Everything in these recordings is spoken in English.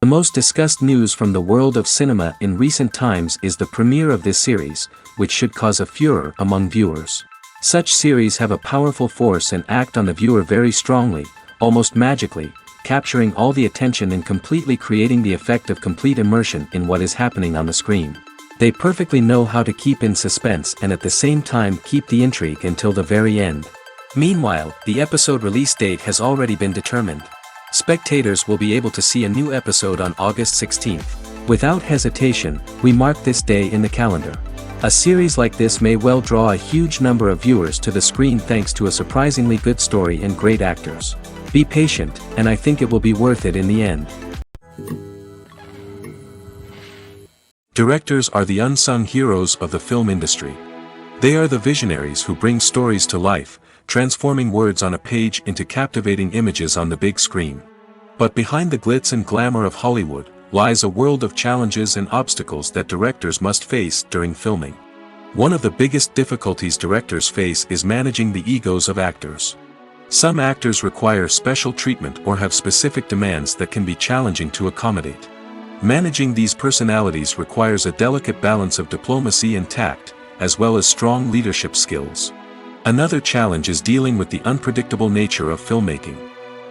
The most discussed news from the world of cinema in recent times is the premiere of this series, which should cause a furor among viewers. Such series have a powerful force and act on the viewer very strongly, almost magically, capturing all the attention and completely creating the effect of complete immersion in what is happening on the screen. They perfectly know how to keep in suspense and at the same time keep the intrigue until the very end. Meanwhile, the episode release date has already been determined. Spectators will be able to see a new episode on August 16th. Without hesitation, we mark this day in the calendar. A series like this may well draw a huge number of viewers to the screen thanks to a surprisingly good story and great actors. Be patient, and I think it will be worth it in the end. Directors are the unsung heroes of the film industry. They are the visionaries who bring stories to life, transforming words on a page into captivating images on the big screen. But behind the glitz and glamour of Hollywood, lies a world of challenges and obstacles that directors must face during filming. One of the biggest difficulties directors face is managing the egos of actors. Some actors require special treatment or have specific demands that can be challenging to accommodate. Managing these personalities requires a delicate balance of diplomacy and tact, as well as strong leadership skills. Another challenge is dealing with the unpredictable nature of filmmaking.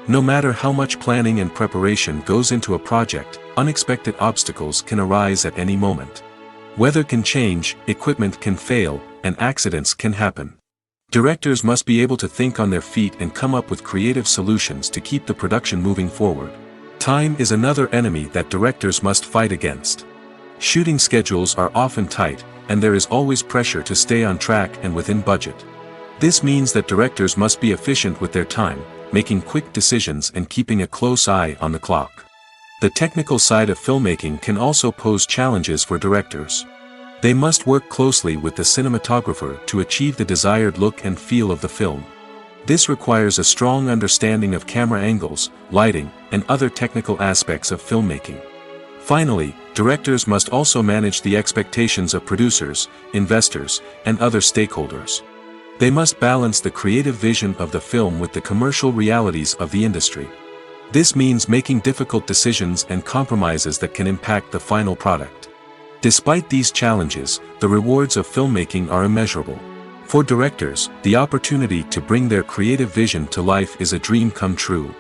No matter how much planning and preparation goes into a project, unexpected obstacles can arise at any moment. Weather can change, equipment can fail, and accidents can happen. Directors must be able to think on their feet and come up with creative solutions to keep the production moving forward. Time is another enemy that directors must fight against. Shooting schedules are often tight, and there is always pressure to stay on track and within budget. This means that directors must be efficient with their time, making quick decisions and keeping a close eye on the clock. The technical side of filmmaking can also pose challenges for directors. They must work closely with the cinematographer to achieve the desired look and feel of the film. This requires a strong understanding of camera angles, lighting, and other technical aspects of filmmaking. Finally, directors must also manage the expectations of producers, investors, and other stakeholders. They must balance the creative vision of the film with the commercial realities of the industry. This means making difficult decisions and compromises that can impact the final product. Despite these challenges, the rewards of filmmaking are immeasurable. For directors, the opportunity to bring their creative vision to life is a dream come true.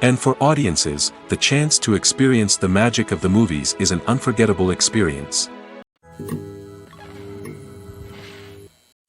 And for audiences, the chance to experience the magic of the movies is an unforgettable experience.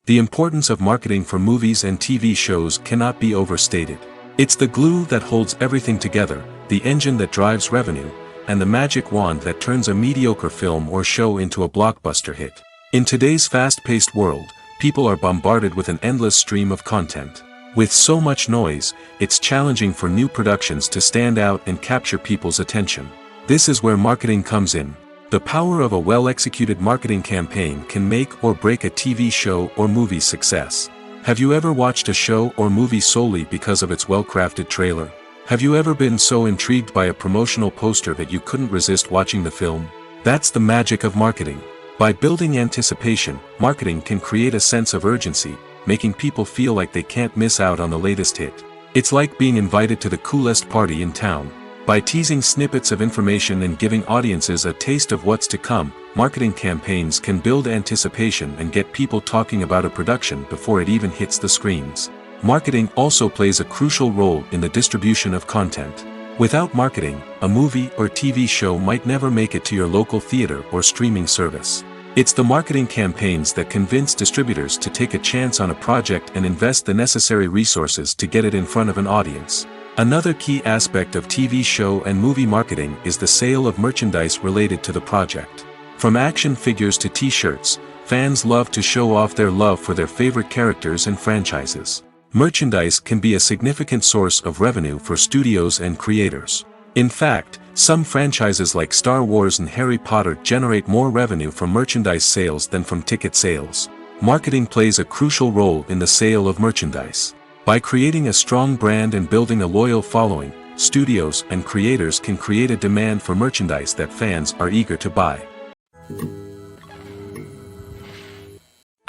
The importance of marketing for movies and TV shows cannot be overstated. It's the glue that holds everything together, the engine that drives revenue, and the magic wand that turns a mediocre film or show into a blockbuster hit. In today's fast-paced world, people are bombarded with an endless stream of content. With so much noise, it's challenging for new productions to stand out and capture people's attention. This is where marketing comes in. The power of a well-executed marketing campaign can make or break a TV show or movie's success. Have you ever watched a show or movie solely because of its well-crafted trailer? Have you ever been so intrigued by a promotional poster that you couldn't resist watching the film? That's the magic of marketing. By building anticipation, marketing can create a sense of urgency, making people feel like they can't miss out on the latest hit. It's like being invited to the coolest party in town. By teasing snippets of information and giving audiences a taste of what's to come, marketing campaigns can build anticipation and get people talking about a production before it even hits the screens. Marketing also plays a crucial role in the distribution of content. Without marketing, a movie or TV show might never make it to your local theater or streaming service. It's the marketing campaigns that convince distributors to take a chance on a project and invest the necessary resources to get it in front of an audience. Another key aspect of TV show and movie marketing is the sale of merchandise related to the project. From action figures to t-shirts, fans love to show off their love for their favorite characters and franchises. Merchandise can be a significant source of revenue for studios and creators. In fact, some franchises like Star Wars and Harry Potter generate more revenue from merchandise sales than from ticket sales. Marketing plays a crucial role in the sale of merchandise. By creating a strong brand and building a loyal following, studios and creators can create a demand for merchandise that fans are eager to buy.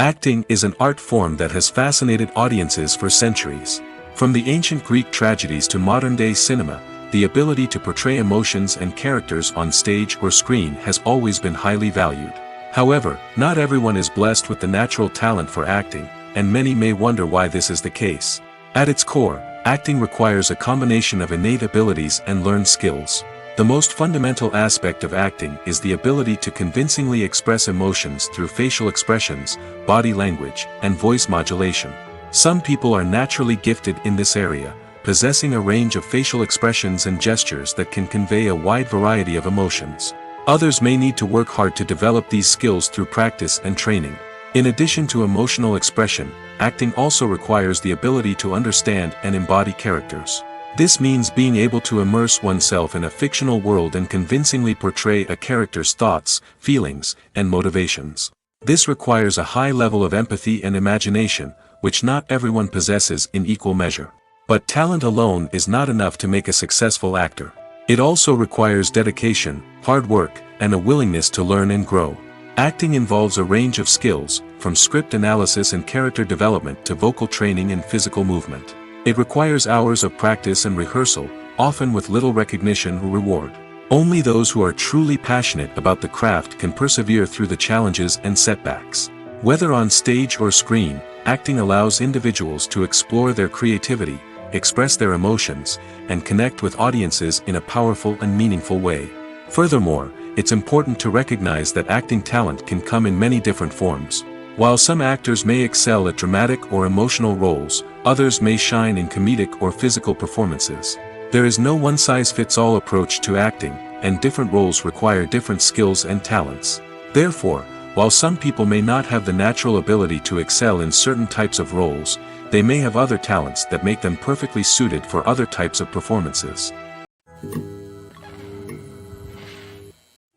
Acting is an art form that has fascinated audiences for centuries. From the ancient Greek tragedies to modern-day cinema, the ability to portray emotions and characters on stage or screen has always been highly valued. However, not everyone is blessed with the natural talent for acting, and many may wonder why this is the case. At its core, acting requires a combination of innate abilities and learned skills. The most fundamental aspect of acting is the ability to convincingly express emotions through facial expressions, body language, and voice modulation. Some people are naturally gifted in this area, possessing a range of facial expressions and gestures that can convey a wide variety of emotions. Others may need to work hard to develop these skills through practice and training. In addition to emotional expression, acting also requires the ability to understand and embody characters. This means being able to immerse oneself in a fictional world and convincingly portray a character's thoughts, feelings, and motivations. This requires a high level of empathy and imagination, which not everyone possesses in equal measure. But talent alone is not enough to make a successful actor. It also requires dedication, hard work, and a willingness to learn and grow. Acting involves a range of skills, from script analysis and character development to vocal training and physical movement. It requires hours of practice and rehearsal, often with little recognition or reward. Only those who are truly passionate about the craft can persevere through the challenges and setbacks. Whether on stage or screen, acting allows individuals to explore their creativity, express their emotions, and connect with audiences in a powerful and meaningful way. Furthermore, it's important to recognize that acting talent can come in many different forms. While some actors may excel at dramatic or emotional roles, others may shine in comedic or physical performances. There is no one-size-fits-all approach to acting, and different roles require different skills and talents. Therefore, while some people may not have the natural ability to excel in certain types of roles, they may have other talents that make them perfectly suited for other types of performances.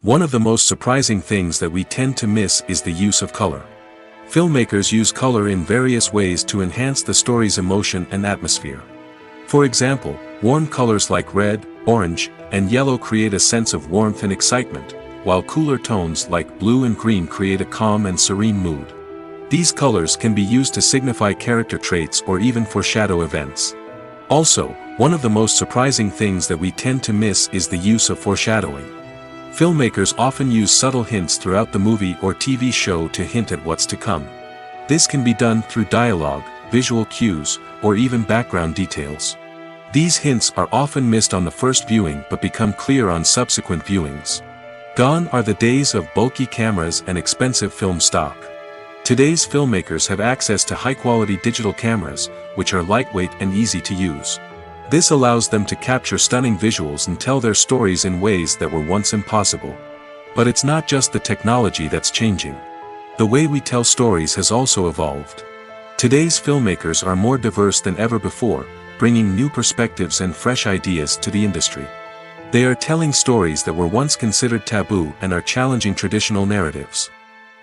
One of the most surprising things that we tend to miss is the use of color. Filmmakers use color in various ways to enhance the story's emotion and atmosphere. For example, warm colors like red, orange, and yellow create a sense of warmth and excitement, while cooler tones like blue and green create a calm and serene mood. These colors can be used to signify character traits or even foreshadow events. Also, one of the most surprising things that we tend to miss is the use of foreshadowing. Filmmakers often use subtle hints throughout the movie or TV show to hint at what's to come. This can be done through dialogue, visual cues, or even background details. These hints are often missed on the first viewing but become clear on subsequent viewings. Gone are the days of bulky cameras and expensive film stock. Today's filmmakers have access to high-quality digital cameras, which are lightweight and easy to use. This allows them to capture stunning visuals and tell their stories in ways that were once impossible. But it's not just the technology that's changing. The way we tell stories has also evolved. Today's filmmakers are more diverse than ever before, bringing new perspectives and fresh ideas to the industry. They are telling stories that were once considered taboo and are challenging traditional narratives.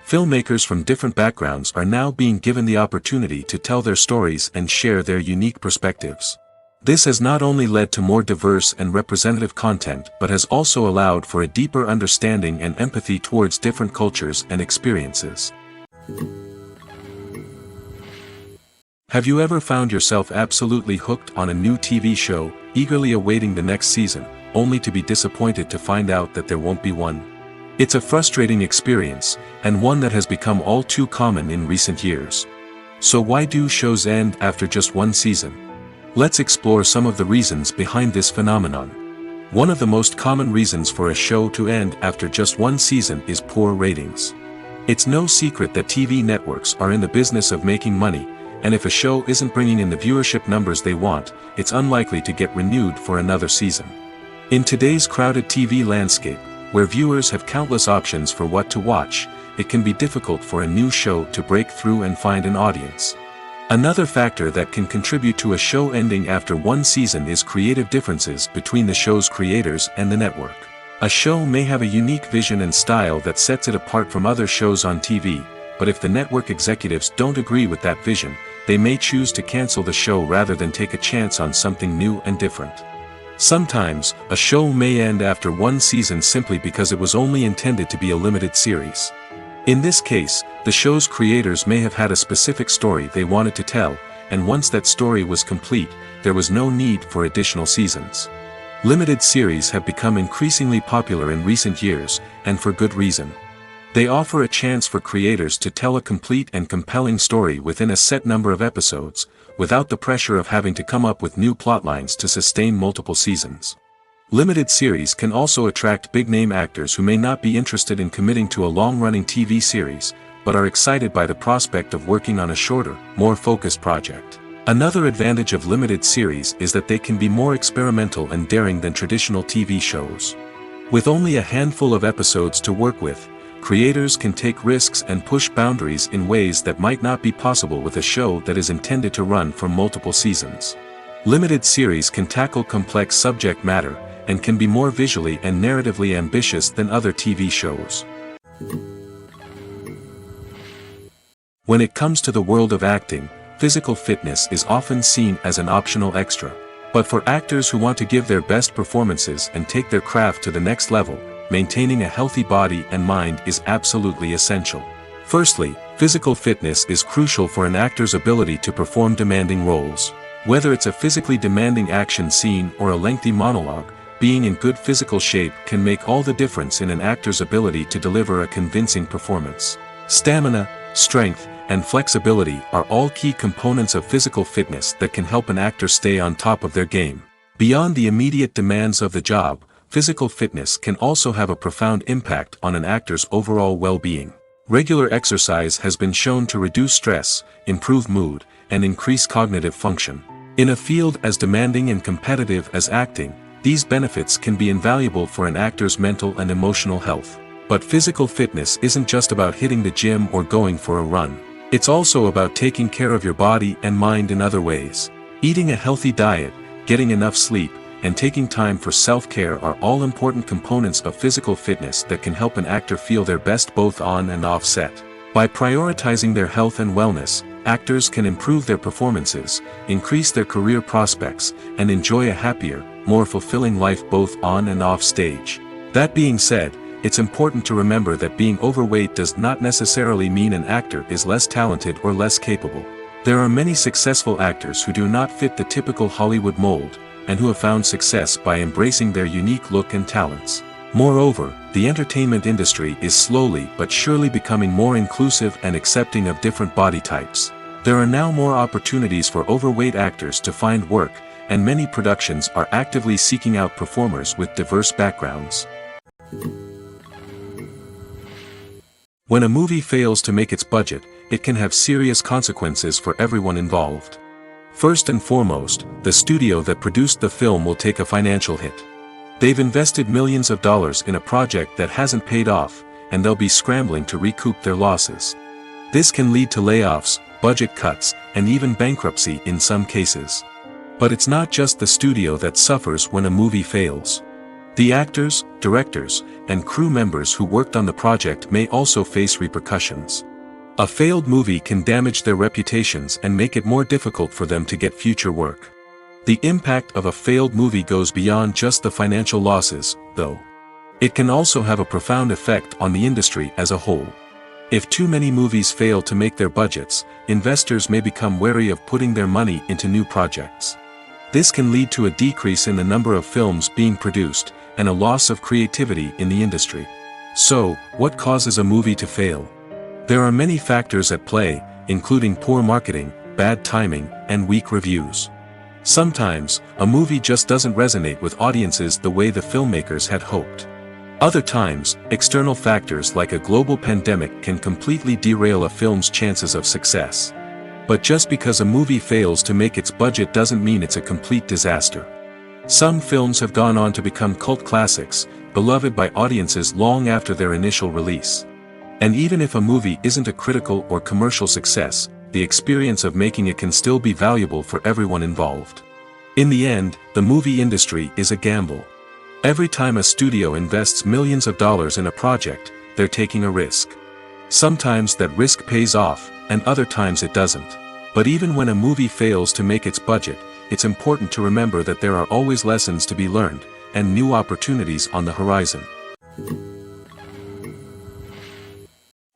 Filmmakers from different backgrounds are now being given the opportunity to tell their stories and share their unique perspectives. This has not only led to more diverse and representative content but has also allowed for a deeper understanding and empathy towards different cultures and experiences. Have you ever found yourself absolutely hooked on a new TV show, eagerly awaiting the next season, only to be disappointed to find out that there won't be one? It's a frustrating experience, and one that has become all too common in recent years. So why do shows end after just one season? Let's explore some of the reasons behind this phenomenon. One of the most common reasons for a show to end after just one season is poor ratings. It's no secret that TV networks are in the business of making money, and if a show isn't bringing in the viewership numbers they want, it's unlikely to get renewed for another season. In today's crowded TV landscape, where viewers have countless options for what to watch, it can be difficult for a new show to break through and find an audience. Another factor that can contribute to a show ending after one season is creative differences between the show's creators and the network. A show may have a unique vision and style that sets it apart from other shows on TV, but if the network executives don't agree with that vision, they may choose to cancel the show rather than take a chance on something new and different. Sometimes, a show may end after one season simply because it was only intended to be a limited series. In this case, the show's creators may have had a specific story they wanted to tell, and once that story was complete, there was no need for additional seasons. Limited series have become increasingly popular in recent years, and for good reason. They offer a chance for creators to tell a complete and compelling story within a set number of episodes, without the pressure of having to come up with new plotlines to sustain multiple seasons. Limited series can also attract big-name actors who may not be interested in committing to a long-running TV series, but are excited by the prospect of working on a shorter, more focused project. Another advantage of limited series is that they can be more experimental and daring than traditional TV shows. With only a handful of episodes to work with, creators can take risks and push boundaries in ways that might not be possible with a show that is intended to run for multiple seasons. Limited series can tackle complex subject matter, and can be more visually and narratively ambitious than other TV shows. When it comes to the world of acting, physical fitness is often seen as an optional extra. But for actors who want to give their best performances and take their craft to the next level, maintaining a healthy body and mind is absolutely essential. Firstly, physical fitness is crucial for an actor's ability to perform demanding roles. Whether it's a physically demanding action scene or a lengthy monologue, being in good physical shape can make all the difference in an actor's ability to deliver a convincing performance. Stamina, strength, and flexibility are all key components of physical fitness that can help an actor stay on top of their game. Beyond the immediate demands of the job, physical fitness can also have a profound impact on an actor's overall well-being. Regular exercise has been shown to reduce stress, improve mood, and increase cognitive function. In a field as demanding and competitive as acting, these benefits can be invaluable for an actor's mental and emotional health. But physical fitness isn't just about hitting the gym or going for a run. It's also about taking care of your body and mind in other ways. Eating a healthy diet, getting enough sleep, and taking time for self-care are all important components of physical fitness that can help an actor feel their best both on and off set. By prioritizing their health and wellness, actors can improve their performances, increase their career prospects, and enjoy a happier, more fulfilling life both on and off stage. That being said, it's important to remember that being overweight does not necessarily mean an actor is less talented or less capable. There are many successful actors who do not fit the typical Hollywood mold, and who have found success by embracing their unique look and talents. Moreover, the entertainment industry is slowly but surely becoming more inclusive and accepting of different body types. There are now more opportunities for overweight actors to find work, and many productions are actively seeking out performers with diverse backgrounds. When a movie fails to make its budget, it can have serious consequences for everyone involved. First and foremost, the studio that produced the film will take a financial hit. They've invested millions of dollars in a project that hasn't paid off, and they'll be scrambling to recoup their losses. This can lead to layoffs, budget cuts, and even bankruptcy in some cases. But it's not just the studio that suffers when a movie fails. The actors, directors, and crew members who worked on the project may also face repercussions. A failed movie can damage their reputations and make it more difficult for them to get future work. The impact of a failed movie goes beyond just the financial losses, though. It can also have a profound effect on the industry as a whole. If too many movies fail to make their budgets, investors may become wary of putting their money into new projects. This can lead to a decrease in the number of films being produced, and a loss of creativity in the industry. So, what causes a movie to fail? There are many factors at play, including poor marketing, bad timing, and weak reviews. Sometimes, a movie just doesn't resonate with audiences the way the filmmakers had hoped. Other times, external factors like a global pandemic can completely derail a film's chances of success. But just because a movie fails to make its budget doesn't mean it's a complete disaster. Some films have gone on to become cult classics, beloved by audiences long after their initial release. And even if a movie isn't a critical or commercial success, the experience of making it can still be valuable for everyone involved. In the end, the movie industry is a gamble. Every time a studio invests millions of dollars in a project, they're taking a risk. Sometimes that risk pays off, and other times it doesn't. But even when a movie fails to make its budget, it's important to remember that there are always lessons to be learned, and new opportunities on the horizon.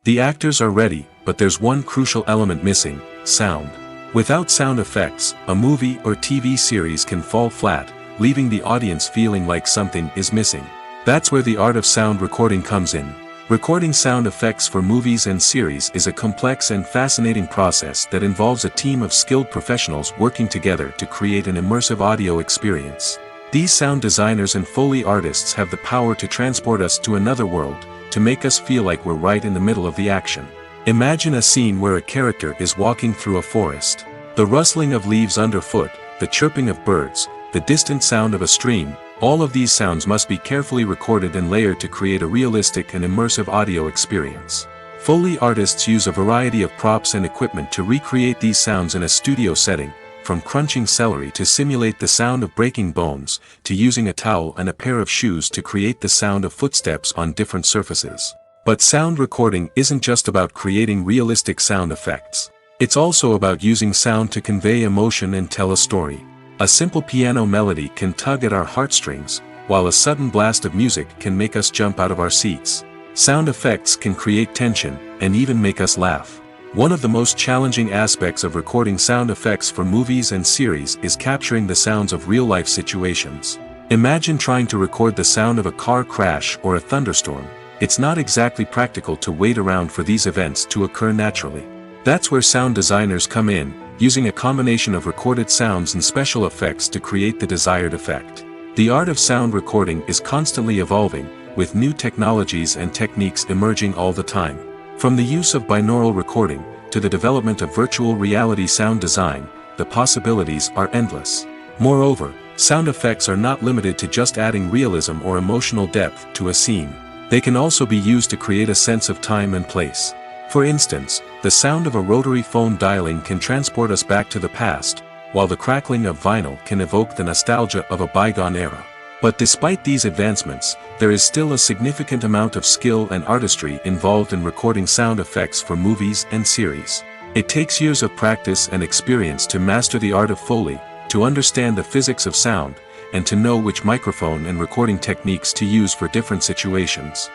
The actors are ready, but there's one crucial element missing: sound. Without sound effects, a movie or TV series can fall flat, leaving the audience feeling like something is missing. That's where the art of sound recording comes in. Recording sound effects for movies and series is a complex and fascinating process that involves a team of skilled professionals working together to create an immersive audio experience. These sound designers and Foley artists have the power to transport us to another world, to make us feel like we're right in the middle of the action. Imagine a scene where a character is walking through a forest. The rustling of leaves underfoot, the chirping of birds, the distant sound of a stream, all of these sounds must be carefully recorded and layered to create a realistic and immersive audio experience. Foley artists use a variety of props and equipment to recreate these sounds in a studio setting, from crunching celery to simulate the sound of breaking bones, to using a towel and a pair of shoes to create the sound of footsteps on different surfaces. But sound recording isn't just about creating realistic sound effects. It's also about using sound to convey emotion and tell a story. A simple piano melody can tug at our heartstrings, while a sudden blast of music can make us jump out of our seats. Sound effects can create tension, and even make us laugh. One of the most challenging aspects of recording sound effects for movies and series is capturing the sounds of real-life situations. Imagine trying to record the sound of a car crash or a thunderstorm. It's not exactly practical to wait around for these events to occur naturally. That's where sound designers come in, using a combination of recorded sounds and special effects to create the desired effect. The art of sound recording is constantly evolving, with new technologies and techniques emerging all the time. From the use of binaural recording, to the development of virtual reality sound design, the possibilities are endless. Moreover, sound effects are not limited to just adding realism or emotional depth to a scene. They can also be used to create a sense of time and place. For instance, the sound of a rotary phone dialing can transport us back to the past, while the crackling of vinyl can evoke the nostalgia of a bygone era. But despite these advancements, there is still a significant amount of skill and artistry involved in recording sound effects for movies and series. It takes years of practice and experience to master the art of Foley, to understand the physics of sound, and to know which microphone and recording techniques to use for different situations.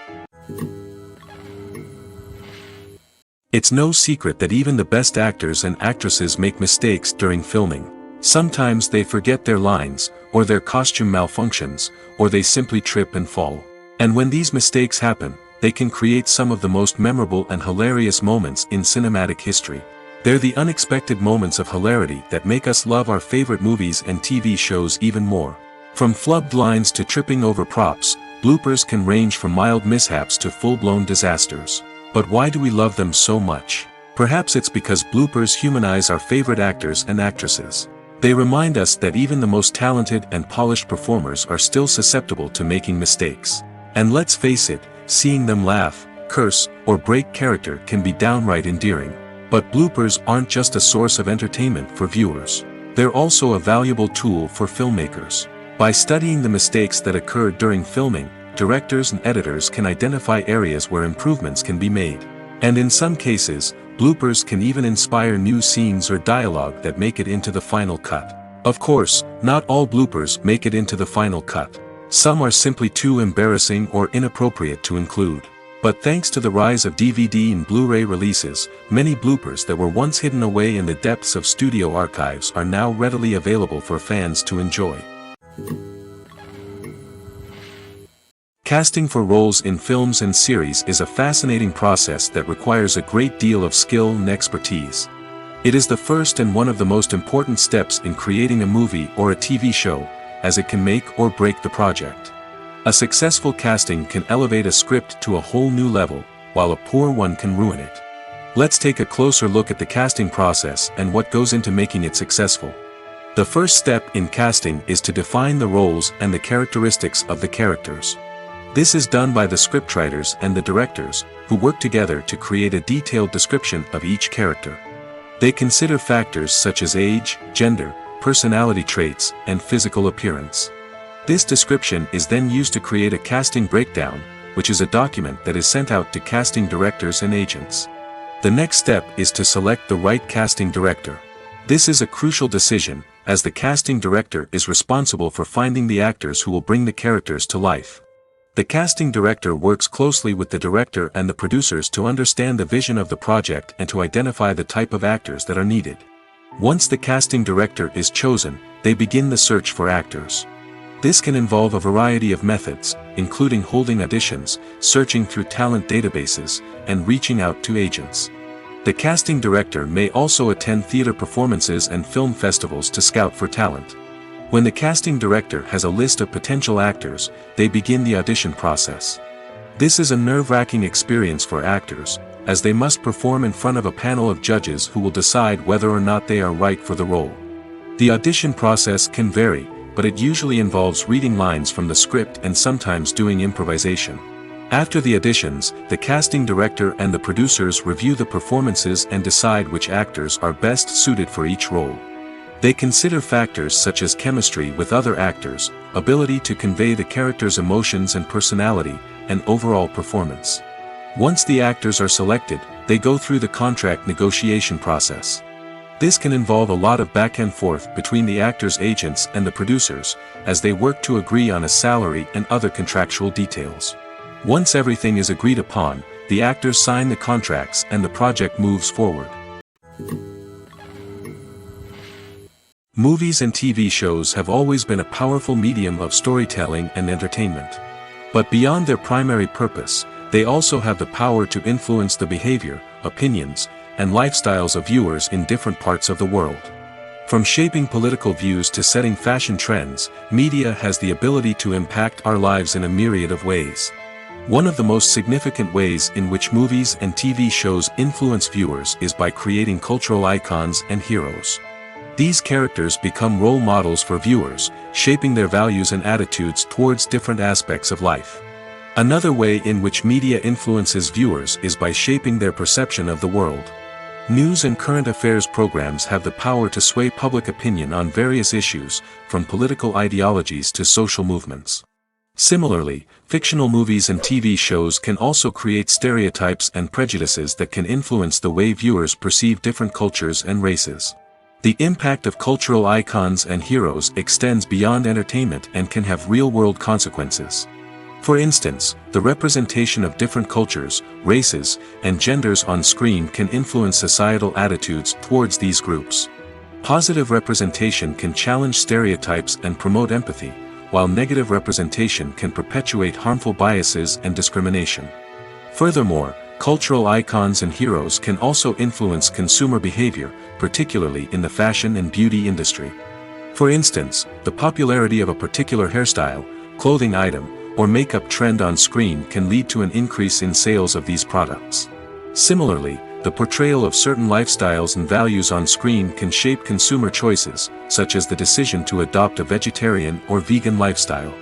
It's no secret that even the best actors and actresses make mistakes during filming. Sometimes they forget their lines, or their costume malfunctions, or they simply trip and fall. And when these mistakes happen, they can create some of the most memorable and hilarious moments in cinematic history. They're the unexpected moments of hilarity that make us love our favorite movies and TV shows even more. From flubbed lines to tripping over props, bloopers can range from mild mishaps to full-blown disasters. But why do we love them so much? Perhaps it's because bloopers humanize our favorite actors and actresses. They remind us that even the most talented and polished performers are still susceptible to making mistakes. And let's face it, seeing them laugh, curse, or break character can be downright endearing. But bloopers aren't just a source of entertainment for viewers. They're also a valuable tool for filmmakers. By studying the mistakes that occurred during filming, directors and editors can identify areas where improvements can be made. And in some cases, bloopers can even inspire new scenes or dialogue that make it into the final cut. Of course, not all bloopers make it into the final cut. Some are simply too embarrassing or inappropriate to include. But thanks to the rise of DVD and Blu-ray releases, many bloopers that were once hidden away in the depths of studio archives are now readily available for fans to enjoy. Casting for roles in films and series is a fascinating process that requires a great deal of skill and expertise. It is the first and one of the most important steps in creating a movie or a TV show, as it can make or break the project. A successful casting can elevate a script to a whole new level, while a poor one can ruin it. Let's take a closer look at the casting process and what goes into making it successful. The first step in casting is to define the roles and the characteristics of the characters. This is done by the scriptwriters and the directors, who work together to create a detailed description of each character. They consider factors such as age, gender, personality traits, and physical appearance. This description is then used to create a casting breakdown, which is a document that is sent out to casting directors and agents. The next step is to select the right casting director. This is a crucial decision, as the casting director is responsible for finding the actors who will bring the characters to life. The casting director works closely with the director and the producers to understand the vision of the project and to identify the type of actors that are needed. Once the casting director is chosen, they begin the search for actors. This can involve a variety of methods, including holding auditions, searching through talent databases, and reaching out to agents. The casting director may also attend theater performances and film festivals to scout for talent. When the casting director has a list of potential actors, they begin the audition process. This is a nerve-wracking experience for actors, as they must perform in front of a panel of judges who will decide whether or not they are right for the role. The audition process can vary, but it usually involves reading lines from the script and sometimes doing improvisation. After the auditions, the casting director and the producers review the performances and decide which actors are best suited for each role. They consider factors such as chemistry with other actors, ability to convey the character's emotions and personality, and overall performance. Once the actors are selected, they go through the contract negotiation process. This can involve a lot of back and forth between the actors' agents and the producers, as they work to agree on a salary and other contractual details. Once everything is agreed upon, the actors sign the contracts and the project moves forward. Movies and TV shows have always been a powerful medium of storytelling and entertainment. But beyond their primary purpose, they also have the power to influence the behavior, opinions, and lifestyles of viewers in different parts of the world. From shaping political views to setting fashion trends, media has the ability to impact our lives in a myriad of ways. One of the most significant ways in which movies and TV shows influence viewers is by creating cultural icons and heroes. These characters become role models for viewers, shaping their values and attitudes towards different aspects of life. Another way in which media influences viewers is by shaping their perception of the world. News and current affairs programs have the power to sway public opinion on various issues, from political ideologies to social movements. Similarly, fictional movies and TV shows can also create stereotypes and prejudices that can influence the way viewers perceive different cultures and races. The impact of cultural icons and heroes extends beyond entertainment and can have real-world consequences. For instance, the representation of different cultures, races, and genders on screen can influence societal attitudes towards these groups. Positive representation can challenge stereotypes and promote empathy, while negative representation can perpetuate harmful biases and discrimination. Furthermore, cultural icons and heroes can also influence consumer behavior, particularly in the fashion and beauty industry. For instance, the popularity of a particular hairstyle, clothing item, or makeup trend on screen can lead to an increase in sales of these products. Similarly, the portrayal of certain lifestyles and values on screen can shape consumer choices, such as the decision to adopt a vegetarian or vegan lifestyle.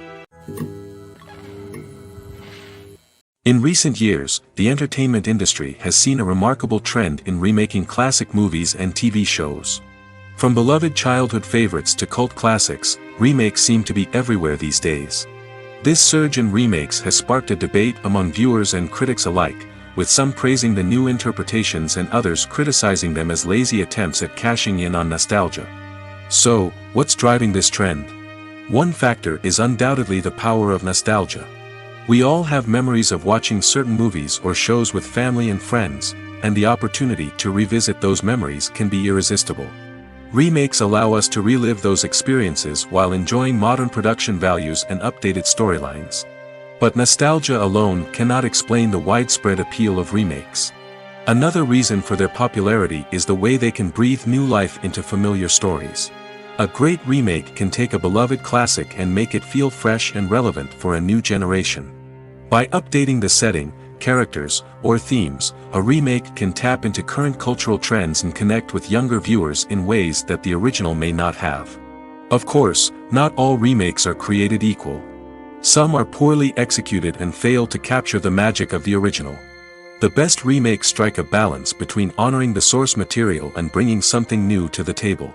In recent years, the entertainment industry has seen a remarkable trend in remaking classic movies and TV shows. From beloved childhood favorites to cult classics, remakes seem to be everywhere these days. This surge in remakes has sparked a debate among viewers and critics alike, with some praising the new interpretations and others criticizing them as lazy attempts at cashing in on nostalgia. So, what's driving this trend? One factor is undoubtedly the power of nostalgia. We all have memories of watching certain movies or shows with family and friends, and the opportunity to revisit those memories can be irresistible. Remakes allow us to relive those experiences while enjoying modern production values and updated storylines. But nostalgia alone cannot explain the widespread appeal of remakes. Another reason for their popularity is the way they can breathe new life into familiar stories. A great remake can take a beloved classic and make it feel fresh and relevant for a new generation. By updating the setting, characters, or themes, a remake can tap into current cultural trends and connect with younger viewers in ways that the original may not have. Of course, not all remakes are created equal. Some are poorly executed and fail to capture the magic of the original. The best remakes strike a balance between honoring the source material and bringing something new to the table.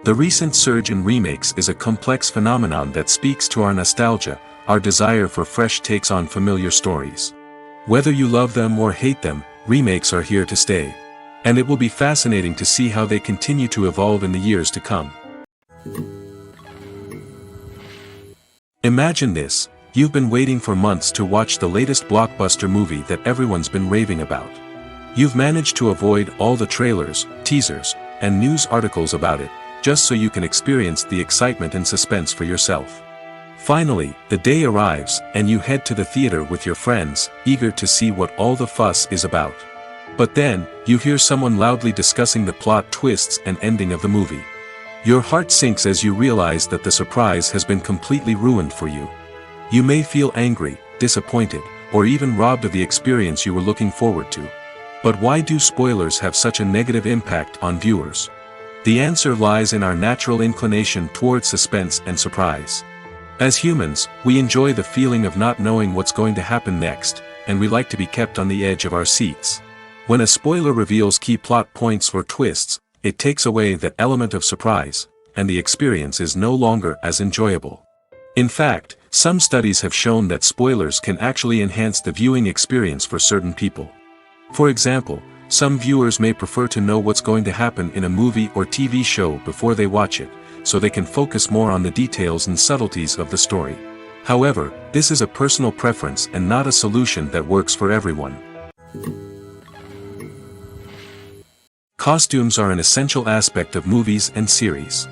The recent surge in remakes is a complex phenomenon that speaks to our nostalgia, our desire for fresh takes on familiar stories. Whether you love them or hate them, remakes are here to stay. And it will be fascinating to see how they continue to evolve in the years to come. Imagine this. You've been waiting for months to watch the latest blockbuster movie that everyone's been raving about. You've managed to avoid all the trailers, teasers, and news articles about it, just so you can experience the excitement and suspense for yourself. Finally, the day arrives, and you head to the theater with your friends, eager to see what all the fuss is about. But then, you hear someone loudly discussing the plot twists and ending of the movie. Your heart sinks as you realize that the surprise has been completely ruined for you. You may feel angry, disappointed, or even robbed of the experience you were looking forward to. But why do spoilers have such a negative impact on viewers? The answer lies in our natural inclination towards suspense and surprise. As humans, we enjoy the feeling of not knowing what's going to happen next, and we like to be kept on the edge of our seats. When a spoiler reveals key plot points or twists, it takes away that element of surprise, and the experience is no longer as enjoyable. In fact, some studies have shown that spoilers can actually enhance the viewing experience for certain people. For example, some viewers may prefer to know what's going to happen in a movie or TV show before they watch it, so they can focus more on the details and subtleties of the story. However, this is a personal preference and not a solution that works for everyone. Costumes are an essential aspect of movies and series.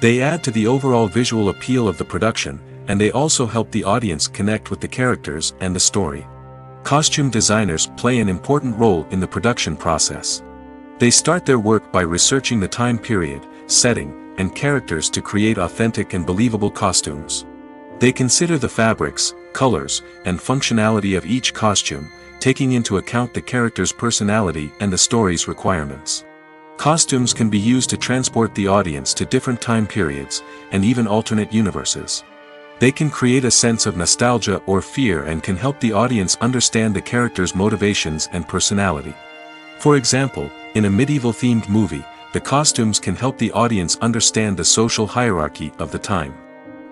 They add to the overall visual appeal of the production, and they also help the audience connect with the characters and the story. Costume designers play an important role in the production process. They start their work by researching the time period, setting, and characters to create authentic and believable costumes. They consider the fabrics, colors, and functionality of each costume, taking into account the character's personality and the story's requirements. Costumes can be used to transport the audience to different time periods, and even alternate universes. They can create a sense of nostalgia or fear and can help the audience understand the character's motivations and personality. For example, in a medieval-themed movie, the costumes can help the audience understand the social hierarchy of the time.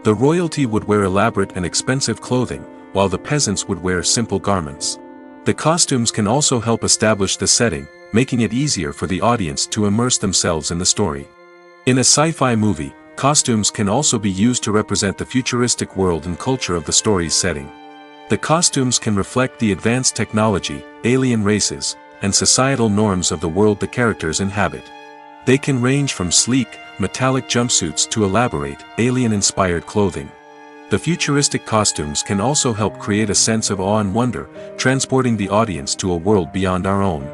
The royalty would wear elaborate and expensive clothing, while the peasants would wear simple garments. The costumes can also help establish the setting, making it easier for the audience to immerse themselves in the story. In a sci-fi movie, costumes can also be used to represent the futuristic world and culture of the story's setting. The costumes can reflect the advanced technology, alien races, and societal norms of the world the characters inhabit. They can range from sleek, metallic jumpsuits to elaborate, alien-inspired clothing. The futuristic costumes can also help create a sense of awe and wonder, transporting the audience to a world beyond our own.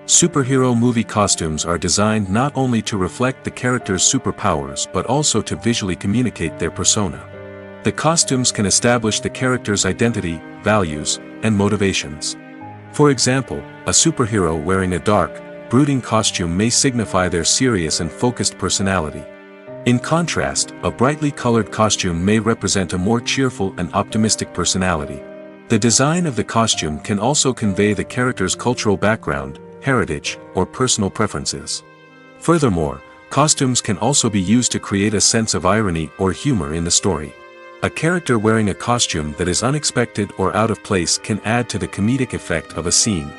Superhero movie costumes are designed not only to reflect the character's superpowers but also to visually communicate their persona. The costumes can establish the character's identity, values, and motivations. For example, a superhero wearing a dark, brooding costume may signify their serious and focused personality. In contrast, a brightly colored costume may represent a more cheerful and optimistic personality. The design of the costume can also convey the character's cultural background, heritage, or personal preferences. Furthermore, costumes can also be used to create a sense of irony or humor in the story. A character wearing a costume that is unexpected or out of place can add to the comedic effect of a scene.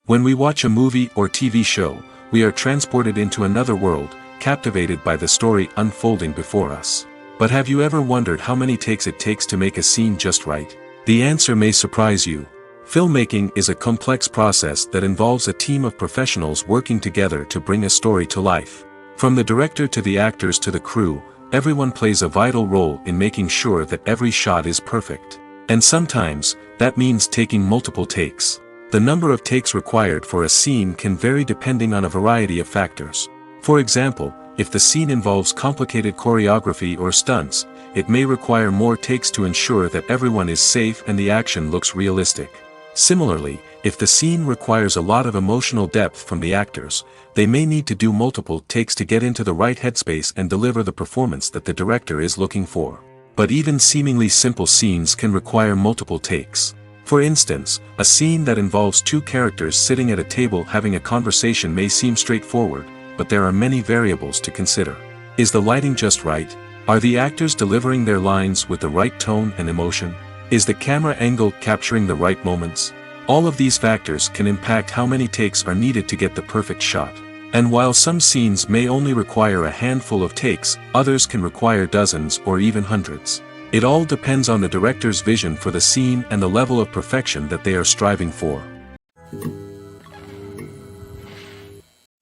When we watch a movie or TV show, we are transported into another world, captivated by the story unfolding before us. But have you ever wondered how many takes it takes to make a scene just right? The answer may surprise you. Filmmaking is a complex process that involves a team of professionals working together to bring a story to life. From the director to the actors to the crew, everyone plays a vital role in making sure that every shot is perfect. And sometimes, that means taking multiple takes. The number of takes required for a scene can vary depending on a variety of factors. For example, if the scene involves complicated choreography or stunts, it may require more takes to ensure that everyone is safe and the action looks realistic. Similarly, if the scene requires a lot of emotional depth from the actors, they may need to do multiple takes to get into the right headspace and deliver the performance that the director is looking for. But even seemingly simple scenes can require multiple takes. For instance, a scene that involves two characters sitting at a table having a conversation may seem straightforward, but there are many variables to consider. Is the lighting just right? Are the actors delivering their lines with the right tone and emotion? Is the camera angle capturing the right moments? All of these factors can impact how many takes are needed to get the perfect shot. And while some scenes may only require a handful of takes, others can require dozens or even hundreds. It all depends on the director's vision for the scene and the level of perfection that they are striving for.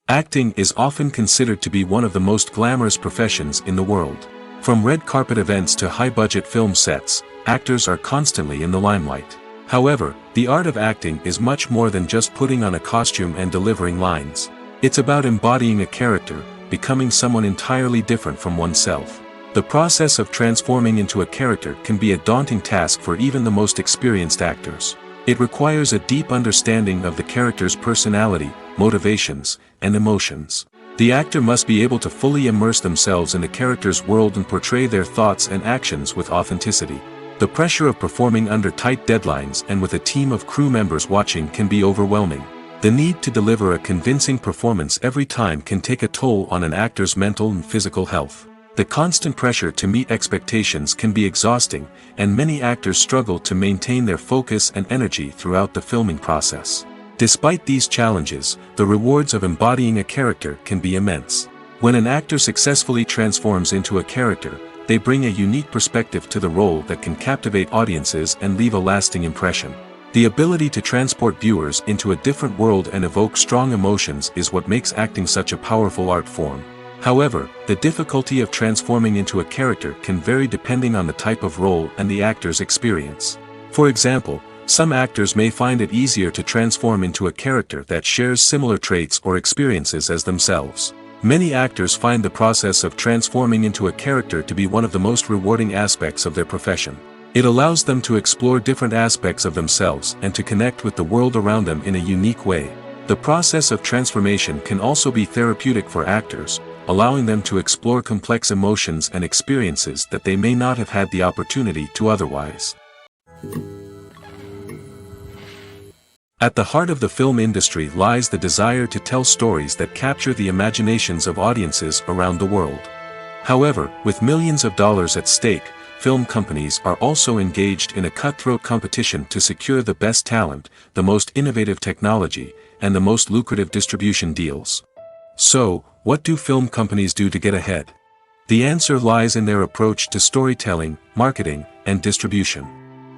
Acting is often considered to be one of the most glamorous professions in the world. From red carpet events to high-budget film sets, actors are constantly in the limelight. However, the art of acting is much more than just putting on a costume and delivering lines. It's about embodying a character, becoming someone entirely different from oneself. The process of transforming into a character can be a daunting task for even the most experienced actors. It requires a deep understanding of the character's personality, motivations, and emotions. The actor must be able to fully immerse themselves in the character's world and portray their thoughts and actions with authenticity. The pressure of performing under tight deadlines and with a team of crew members watching can be overwhelming. The need to deliver a convincing performance every time can take a toll on an actor's mental and physical health. The constant pressure to meet expectations can be exhausting, and many actors struggle to maintain their focus and energy throughout the filming process. Despite these challenges, the rewards of embodying a character can be immense. When an actor successfully transforms into a character, they bring a unique perspective to the role that can captivate audiences and leave a lasting impression. The ability to transport viewers into a different world and evoke strong emotions is what makes acting such a powerful art form. However, the difficulty of transforming into a character can vary depending on the type of role and the actor's experience. For example, some actors may find it easier to transform into a character that shares similar traits or experiences as themselves. Many actors find the process of transforming into a character to be one of the most rewarding aspects of their profession. It allows them to explore different aspects of themselves and to connect with the world around them in a unique way. The process of transformation can also be therapeutic for actors, allowing them to explore complex emotions and experiences that they may not have had the opportunity to otherwise. At the heart of the film industry lies the desire to tell stories that capture the imaginations of audiences around the world. However, with millions of dollars at stake, film companies are also engaged in a cutthroat competition to secure the best talent, the most innovative technology, and the most lucrative distribution deals. So, what do film companies do to get ahead? The answer lies in their approach to storytelling, marketing, and distribution.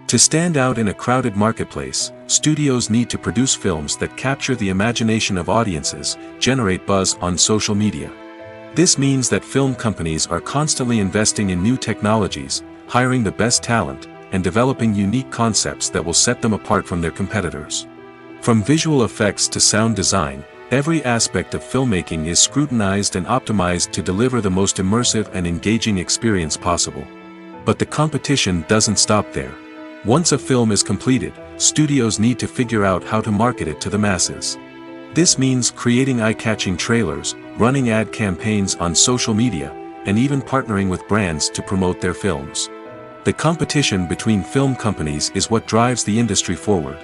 To stand out in a crowded marketplace, studios need to produce films that capture the imagination of audiences, generate buzz on social media. This means that film companies are constantly investing in new technologies, hiring the best talent, and developing unique concepts that will set them apart from their competitors. From visual effects to sound design, every aspect of filmmaking is scrutinized and optimized to deliver the most immersive and engaging experience possible. But the competition doesn't stop there. Once a film is completed, studios need to figure out how to market it to the masses. This means creating eye-catching trailers, running ad campaigns on social media, and even partnering with brands to promote their films. The competition between film companies is what drives the industry forward.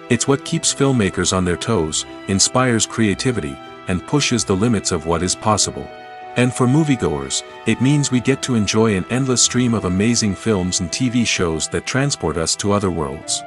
It's what keeps filmmakers on their toes, inspires creativity, and pushes the limits of what is possible. And for moviegoers, it means we get to enjoy an endless stream of amazing films and TV shows that transport us to other worlds.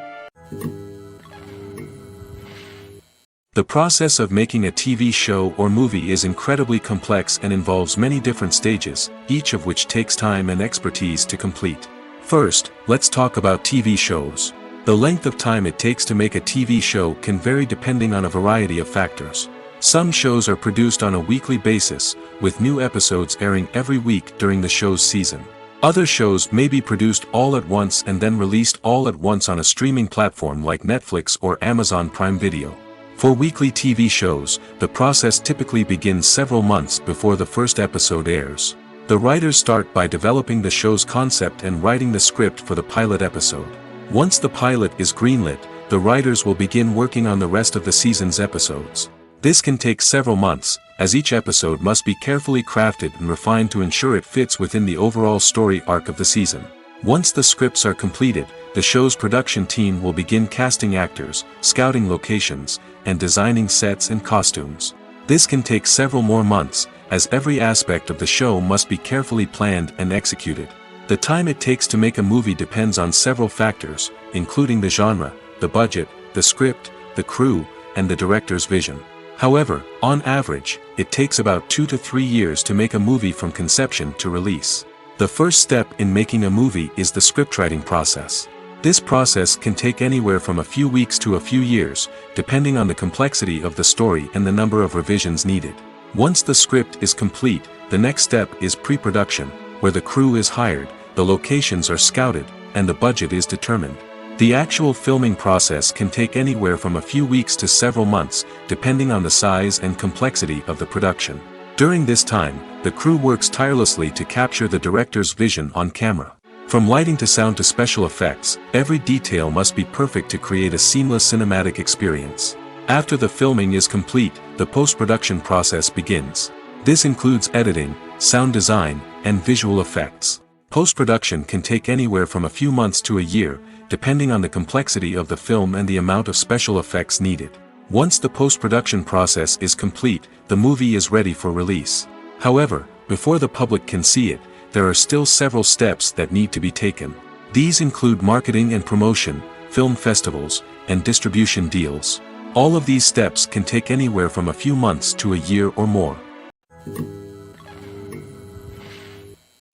The process of making a TV show or movie is incredibly complex and involves many different stages, each of which takes time and expertise to complete. First, let's talk about TV shows. The length of time it takes to make a TV show can vary depending on a variety of factors. Some shows are produced on a weekly basis, with new episodes airing every week during the show's season. Other shows may be produced all at once and then released all at once on a streaming platform like Netflix or Amazon Prime Video. For weekly TV shows, the process typically begins several months before the first episode airs. The writers start by developing the show's concept and writing the script for the pilot episode. Once the pilot is greenlit, the writers will begin working on the rest of the season's episodes. This can take several months, as each episode must be carefully crafted and refined to ensure it fits within the overall story arc of the season. Once the scripts are completed, the show's production team will begin casting actors, scouting locations, and designing sets and costumes. This can take several more months, as every aspect of the show must be carefully planned and executed. The time it takes to make a movie depends on several factors, including the genre, the budget, the script, the crew, and the director's vision. However, on average, it takes about 2 to 3 years to make a movie from conception to release. The first step in making a movie is the scriptwriting process. This process can take anywhere from a few weeks to a few years, depending on the complexity of the story and the number of revisions needed. Once the script is complete, the next step is pre-production, where the crew is hired, the locations are scouted, and the budget is determined. The actual filming process can take anywhere from a few weeks to several months, depending on the size and complexity of the production. During this time, the crew works tirelessly to capture the director's vision on camera. From lighting to sound to special effects, every detail must be perfect to create a seamless cinematic experience. After the filming is complete, the post-production process begins. This includes editing, sound design, and visual effects. Post-production can take anywhere from a few months to a year, depending on the complexity of the film and the amount of special effects needed. Once the post-production process is complete, the movie is ready for release. However, before the public can see it, there are still several steps that need to be taken. These include marketing and promotion, film festivals, and distribution deals. All of these steps can take anywhere from a few months to a year or more.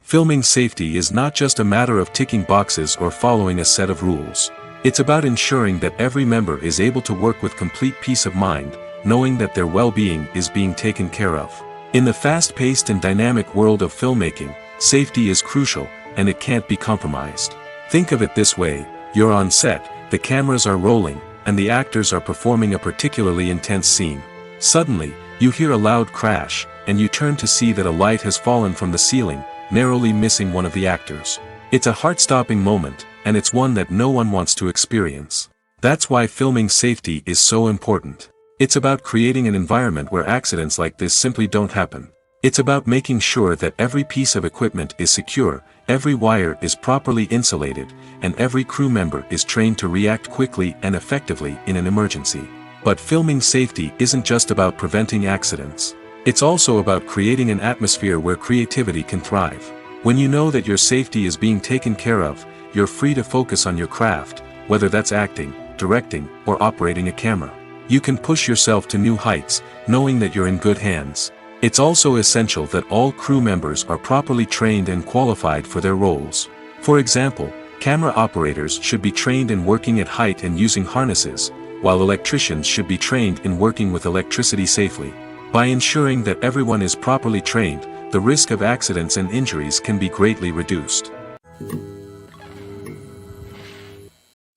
Filming safety is not just a matter of ticking boxes or following a set of rules. It's about ensuring that every member is able to work with complete peace of mind, knowing that their well-being is being taken care of. In the fast-paced and dynamic world of filmmaking, safety is crucial, and it can't be compromised. Think of it this way: you're on set, the cameras are rolling, and the actors are performing a particularly intense scene. Suddenly, you hear a loud crash, and you turn to see that a light has fallen from the ceiling, narrowly missing one of the actors. It's a heart-stopping moment, and it's one that no one wants to experience. That's why filming safety is so important. It's about creating an environment where accidents like this simply don't happen. It's about making sure that every piece of equipment is secure, every wire is properly insulated, and every crew member is trained to react quickly and effectively in an emergency. But filming safety isn't just about preventing accidents. It's also about creating an atmosphere where creativity can thrive. When you know that your safety is being taken care of, you're free to focus on your craft, whether that's acting, directing, or operating a camera. You can push yourself to new heights, knowing that you're in good hands. It's also essential that all crew members are properly trained and qualified for their roles. For example, camera operators should be trained in working at height and using harnesses, while electricians should be trained in working with electricity safely. By ensuring that everyone is properly trained, the risk of accidents and injuries can be greatly reduced.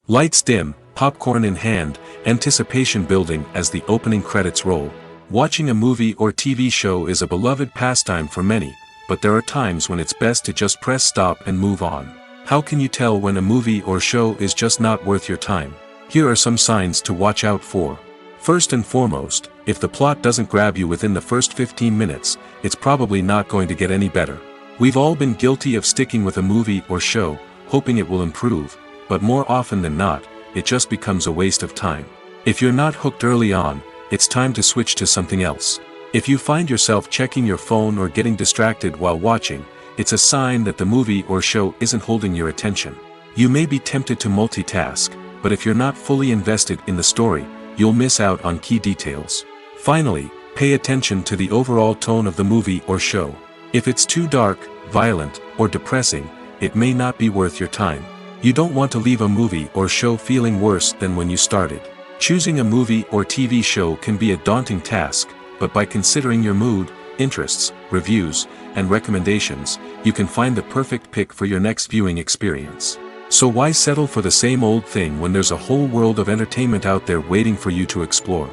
Lights dim, popcorn in hand, anticipation building as the opening credits roll. Watching a movie or TV show is a beloved pastime for many, but there are times when it's best to just press stop and move on. How can you tell when a movie or show is just not worth your time? Here are some signs to watch out for. First and foremost, if the plot doesn't grab you within the first 15 minutes, it's probably not going to get any better. We've all been guilty of sticking with a movie or show, hoping it will improve, but more often than not, it just becomes a waste of time. If you're not hooked early on, it's time to switch to something else. If you find yourself checking your phone or getting distracted while watching, it's a sign that the movie or show isn't holding your attention. You may be tempted to multitask, but if you're not fully invested in the story, you'll miss out on key details. Finally, pay attention to the overall tone of the movie or show. If it's too dark, violent, or depressing, it may not be worth your time. You don't want to leave a movie or show feeling worse than when you started. Choosing a movie or TV show can be a daunting task, but by considering your mood, interests, reviews, and recommendations, you can find the perfect pick for your next viewing experience. So why settle for the same old thing when there's a whole world of entertainment out there waiting for you to explore?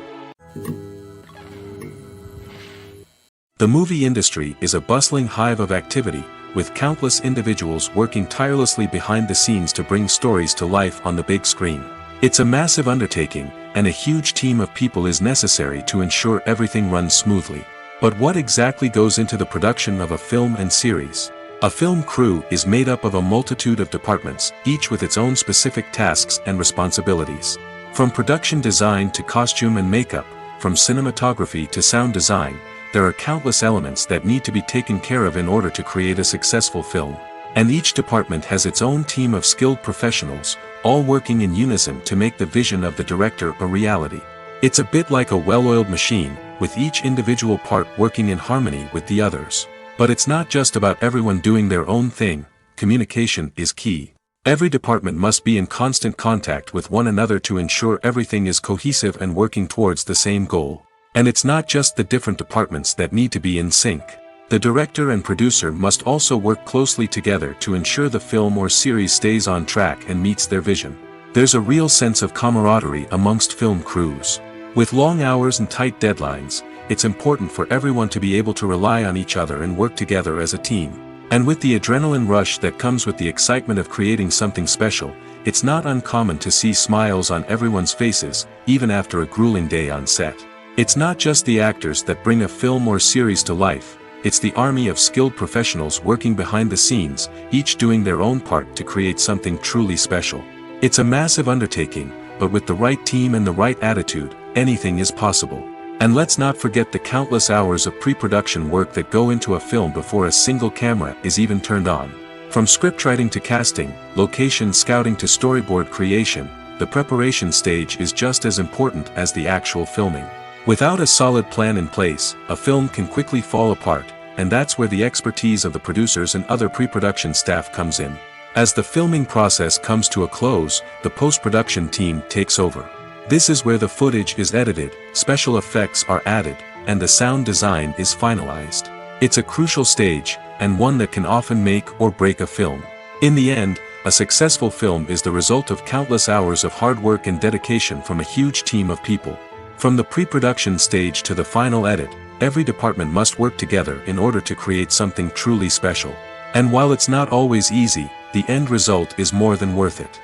The movie industry is a bustling hive of activity, with countless individuals working tirelessly behind the scenes to bring stories to life on the big screen. It's a massive undertaking, and a huge team of people is necessary to ensure everything runs smoothly. But what exactly goes into the production of a film and series? A film crew is made up of a multitude of departments, each with its own specific tasks and responsibilities. From production design to costume and makeup, from cinematography to sound design, there are countless elements that need to be taken care of in order to create a successful film. And each department has its own team of skilled professionals, all working in unison to make the vision of the director a reality. It's a bit like a well-oiled machine, with each individual part working in harmony with the others. But it's not just about everyone doing their own thing. Communication is key. Every department must be in constant contact with one another to ensure everything is cohesive and working towards the same goal. And it's not just the different departments that need to be in sync. The director and producer must also work closely together to ensure the film or series stays on track and meets their vision. There's a real sense of camaraderie amongst film crews. With long hours and tight deadlines, it's important for everyone to be able to rely on each other and work together as a team. And with the adrenaline rush that comes with the excitement of creating something special, it's not uncommon to see smiles on everyone's faces, even after a grueling day on set. It's not just the actors that bring a film or series to life, it's the army of skilled professionals working behind the scenes, each doing their own part to create something truly special. It's a massive undertaking, but with the right team and the right attitude, anything is possible. And let's not forget the countless hours of pre-production work that go into a film before a single camera is even turned on. From scriptwriting to casting, location scouting to storyboard creation, the preparation stage is just as important as the actual filming. Without a solid plan in place, a film can quickly fall apart, and that's where the expertise of the producers and other pre-production staff comes in. As the filming process comes to a close, the post-production team takes over. This is where the footage is edited, special effects are added, and the sound design is finalized. It's a crucial stage, and one that can often make or break a film. In the end, a successful film is the result of countless hours of hard work and dedication from a huge team of people. From the pre-production stage to the final edit, every department must work together in order to create something truly special. And while it's not always easy, the end result is more than worth it.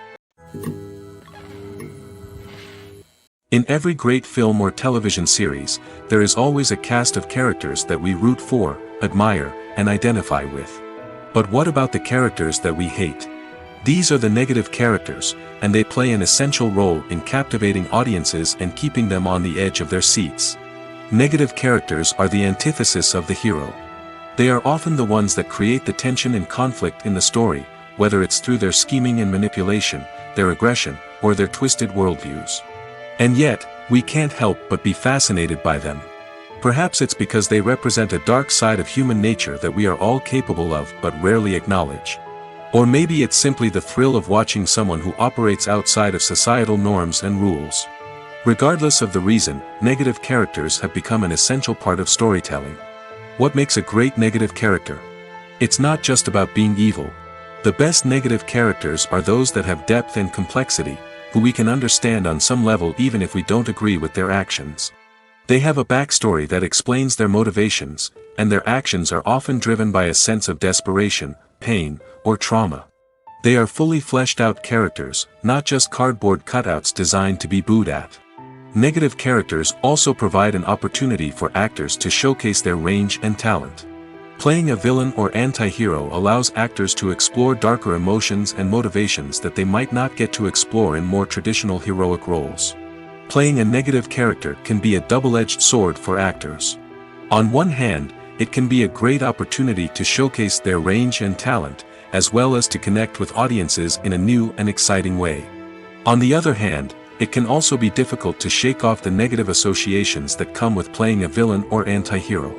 In every great film or television series, there is always a cast of characters that we root for, admire, and identify with. But what about the characters that we hate? These are the negative characters, and they play an essential role in captivating audiences and keeping them on the edge of their seats. Negative characters are the antithesis of the hero. They are often the ones that create the tension and conflict in the story, whether it's through their scheming and manipulation, their aggression, or their twisted worldviews. And yet, we can't help but be fascinated by them. Perhaps it's because they represent a dark side of human nature that we are all capable of but rarely acknowledge. Or maybe it's simply the thrill of watching someone who operates outside of societal norms and rules. Regardless of the reason, negative characters have become an essential part of storytelling. What makes a great negative character? It's not just about being evil. The best negative characters are those that have depth and complexity, who we can understand on some level even if we don't agree with their actions. They have a backstory that explains their motivations, and their actions are often driven by a sense of desperation, pain, or trauma. They are fully fleshed out characters, not just cardboard cutouts designed to be booed at. Negative characters also provide an opportunity for actors to showcase their range and talent. Playing a villain or anti-hero allows actors to explore darker emotions and motivations that they might not get to explore in more traditional heroic roles. Playing a negative character can be a double-edged sword for actors. On one hand, it can be a great opportunity to showcase their range and talent, as well as to connect with audiences in a new and exciting way. On the other hand, it can also be difficult to shake off the negative associations that come with playing a villain or anti-hero.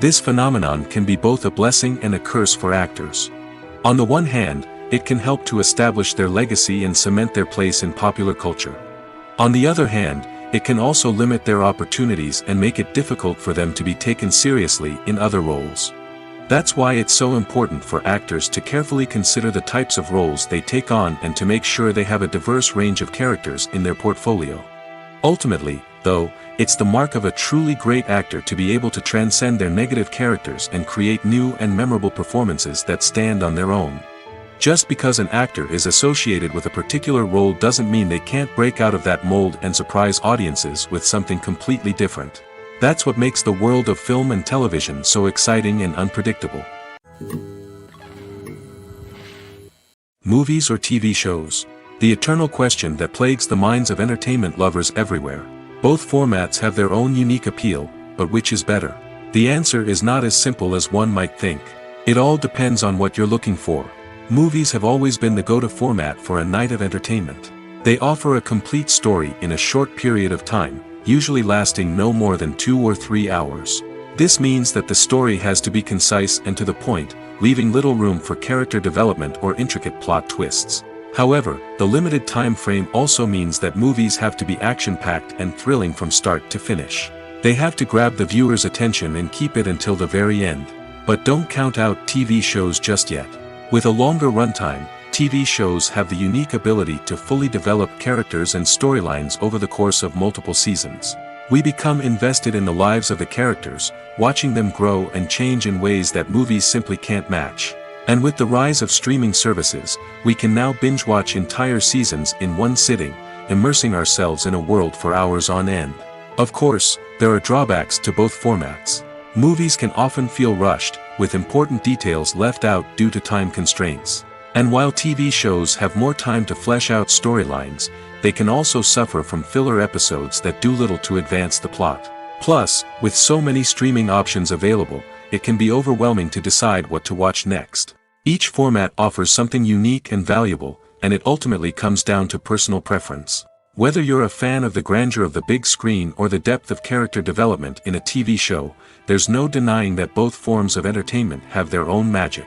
This phenomenon can be both a blessing and a curse for actors. On the one hand, it can help to establish their legacy and cement their place in popular culture. On the other hand, it can also limit their opportunities and make it difficult for them to be taken seriously in other roles. That's why it's so important for actors to carefully consider the types of roles they take on and to make sure they have a diverse range of characters in their portfolio. Ultimately, though, it's the mark of a truly great actor to be able to transcend their negative characters and create new and memorable performances that stand on their own. Just because an actor is associated with a particular role doesn't mean they can't break out of that mold and surprise audiences with something completely different. That's what makes the world of film and television so exciting and unpredictable. Movies or TV shows? The eternal question that plagues the minds of entertainment lovers everywhere. Both formats have their own unique appeal, but which is better? The answer is not as simple as one might think. It all depends on what you're looking for. Movies have always been the go-to format for a night of entertainment. They offer a complete story in a short period of time, usually lasting no more than 2 or 3 hours. This means that the story has to be concise and to the point, leaving little room for character development or intricate plot twists. However, the limited time frame also means that movies have to be action-packed and thrilling from start to finish. They have to grab the viewer's attention and keep it until the very end. But don't count out TV shows just yet. With a longer runtime, TV shows have the unique ability to fully develop characters and storylines over the course of multiple seasons. We become invested in the lives of the characters, watching them grow and change in ways that movies simply can't match. And with the rise of streaming services, we can now binge-watch entire seasons in one sitting, immersing ourselves in a world for hours on end. Of course, there are drawbacks to both formats. Movies can often feel rushed, with important details left out due to time constraints. And while TV shows have more time to flesh out storylines, they can also suffer from filler episodes that do little to advance the plot. Plus, with so many streaming options available, it can be overwhelming to decide what to watch next. Each format offers something unique and valuable, and it ultimately comes down to personal preference. Whether you're a fan of the grandeur of the big screen or the depth of character development in a TV show, there's no denying that both forms of entertainment have their own magic.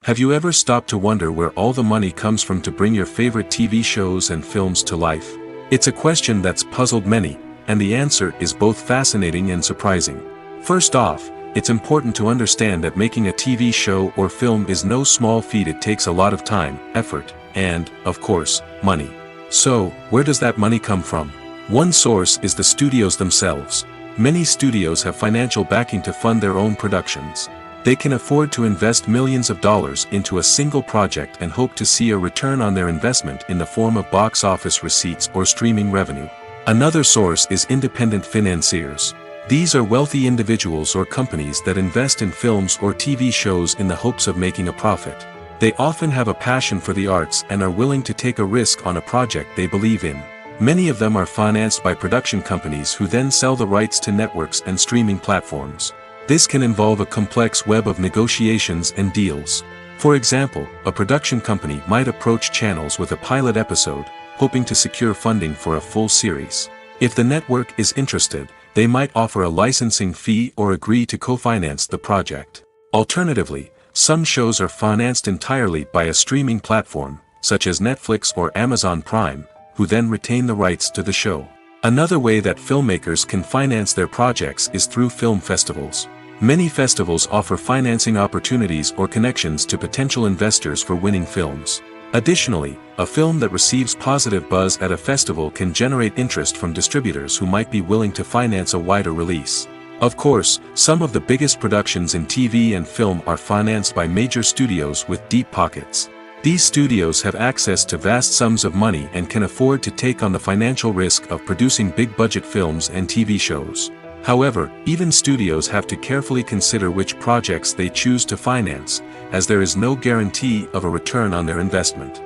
Have you ever stopped to wonder where all the money comes from to bring your favorite TV shows and films to life? It's a question that's puzzled many, and the answer is both fascinating and surprising. First off, it's important to understand that making a TV show or film is no small feat. It takes a lot of time, effort, and, of course, money. So, where does that money come from? One source is the studios themselves. Many studios have financial backing to fund their own productions. They can afford to invest millions of dollars into a single project and hope to see a return on their investment in the form of box office receipts or streaming revenue. Another source is independent financiers. These are wealthy individuals or companies that invest in films or TV shows in the hopes of making a profit. They often have a passion for the arts and are willing to take a risk on a project they believe in. Many of them are financed by production companies who then sell the rights to networks and streaming platforms. This can involve a complex web of negotiations and deals. For example, a production company might approach channels with a pilot episode, hoping to secure funding for a full series. If the network is interested, they might offer a licensing fee or agree to co-finance the project. Alternatively, some shows are financed entirely by a streaming platform, such as Netflix or Amazon Prime, who then retain the rights to the show. Another way that filmmakers can finance their projects is through film festivals. Many festivals offer financing opportunities or connections to potential investors for winning films. Additionally, a film that receives positive buzz at a festival can generate interest from distributors who might be willing to finance a wider release. Of course, some of the biggest productions in TV and film are financed by major studios with deep pockets. These studios have access to vast sums of money and can afford to take on the financial risk of producing big-budget films and TV shows. However, even studios have to carefully consider which projects they choose to finance, as there is no guarantee of a return on their investment.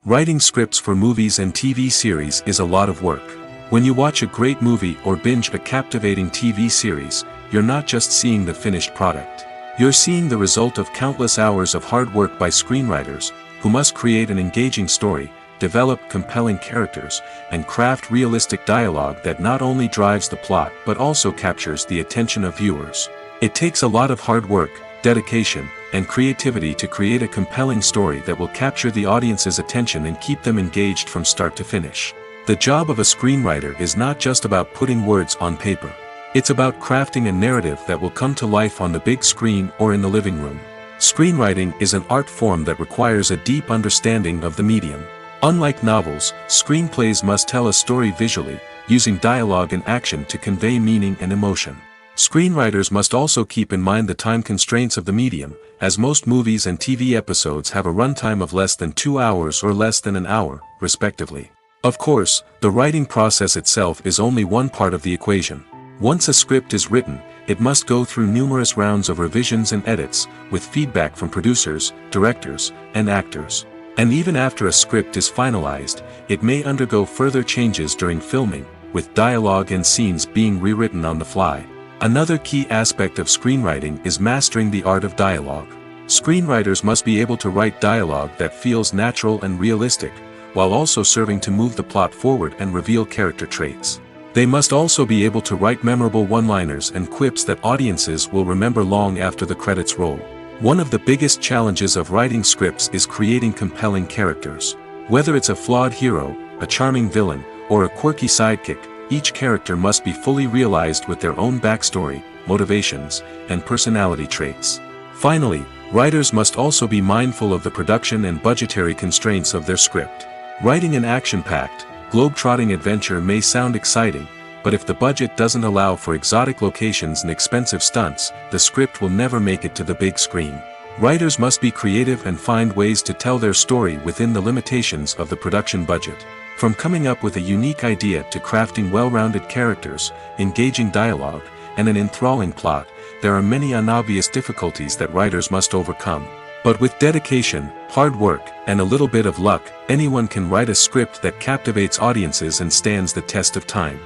Writing scripts for movies and TV series is a lot of work. When you watch a great movie or binge a captivating TV series, you're not just seeing the finished product. You're seeing the result of countless hours of hard work by screenwriters, who must create an engaging story, develop compelling characters, and craft realistic dialogue that not only drives the plot but also captures the attention of viewers. It takes a lot of hard work, dedication, and creativity to create a compelling story that will capture the audience's attention and keep them engaged from start to finish. The job of a screenwriter is not just about putting words on paper. It's about crafting a narrative that will come to life on the big screen or in the living room. Screenwriting is an art form that requires a deep understanding of the medium. Unlike novels, screenplays must tell a story visually, using dialogue and action to convey meaning and emotion. Screenwriters must also keep in mind the time constraints of the medium, as most movies and TV episodes have a runtime of less than 2 hours or less than an hour, respectively. Of course, the writing process itself is only one part of the equation. Once a script is written, it must go through numerous rounds of revisions and edits, with feedback from producers, directors, and actors. And even after a script is finalized, it may undergo further changes during filming, with dialogue and scenes being rewritten on the fly. Another key aspect of screenwriting is mastering the art of dialogue. Screenwriters must be able to write dialogue that feels natural and realistic, while also serving to move the plot forward and reveal character traits. They must also be able to write memorable one-liners and quips that audiences will remember long after the credits roll. One of the biggest challenges of writing scripts is creating compelling characters. Whether it's a flawed hero, a charming villain, or a quirky sidekick, each character must be fully realized with their own backstory, motivations, and personality traits. Finally, writers must also be mindful of the production and budgetary constraints of their script. Writing an action-packed, globe-trotting adventure may sound exciting, but if the budget doesn't allow for exotic locations and expensive stunts, the script will never make it to the big screen. Writers must be creative and find ways to tell their story within the limitations of the production budget. From coming up with a unique idea to crafting well-rounded characters, engaging dialogue, and an enthralling plot, there are many unobvious difficulties that writers must overcome. But with dedication, hard work, and a little bit of luck, anyone can write a script that captivates audiences and stands the test of time.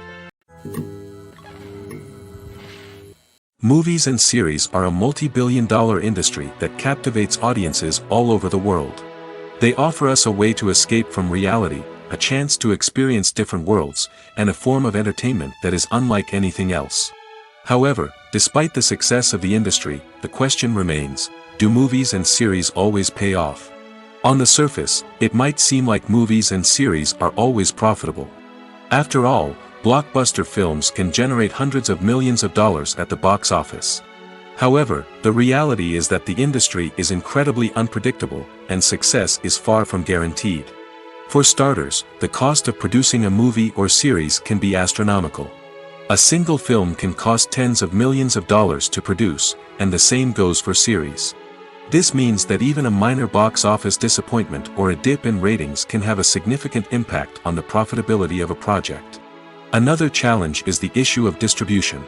Movies and series are a multi-billion-dollar industry that captivates audiences all over the world. They offer us a way to escape from reality, a chance to experience different worlds, and a form of entertainment that is unlike anything else. However, despite the success of the industry, the question remains, do movies and series always pay off? On the surface, it might seem like movies and series are always profitable. After all, blockbuster films can generate hundreds of millions of dollars at the box office. However, the reality is that the industry is incredibly unpredictable, and success is far from guaranteed. For starters, the cost of producing a movie or series can be astronomical. A single film can cost tens of millions of dollars to produce, and the same goes for series. This means that even a minor box office disappointment or a dip in ratings can have a significant impact on the profitability of a project. Another challenge is the issue of distribution.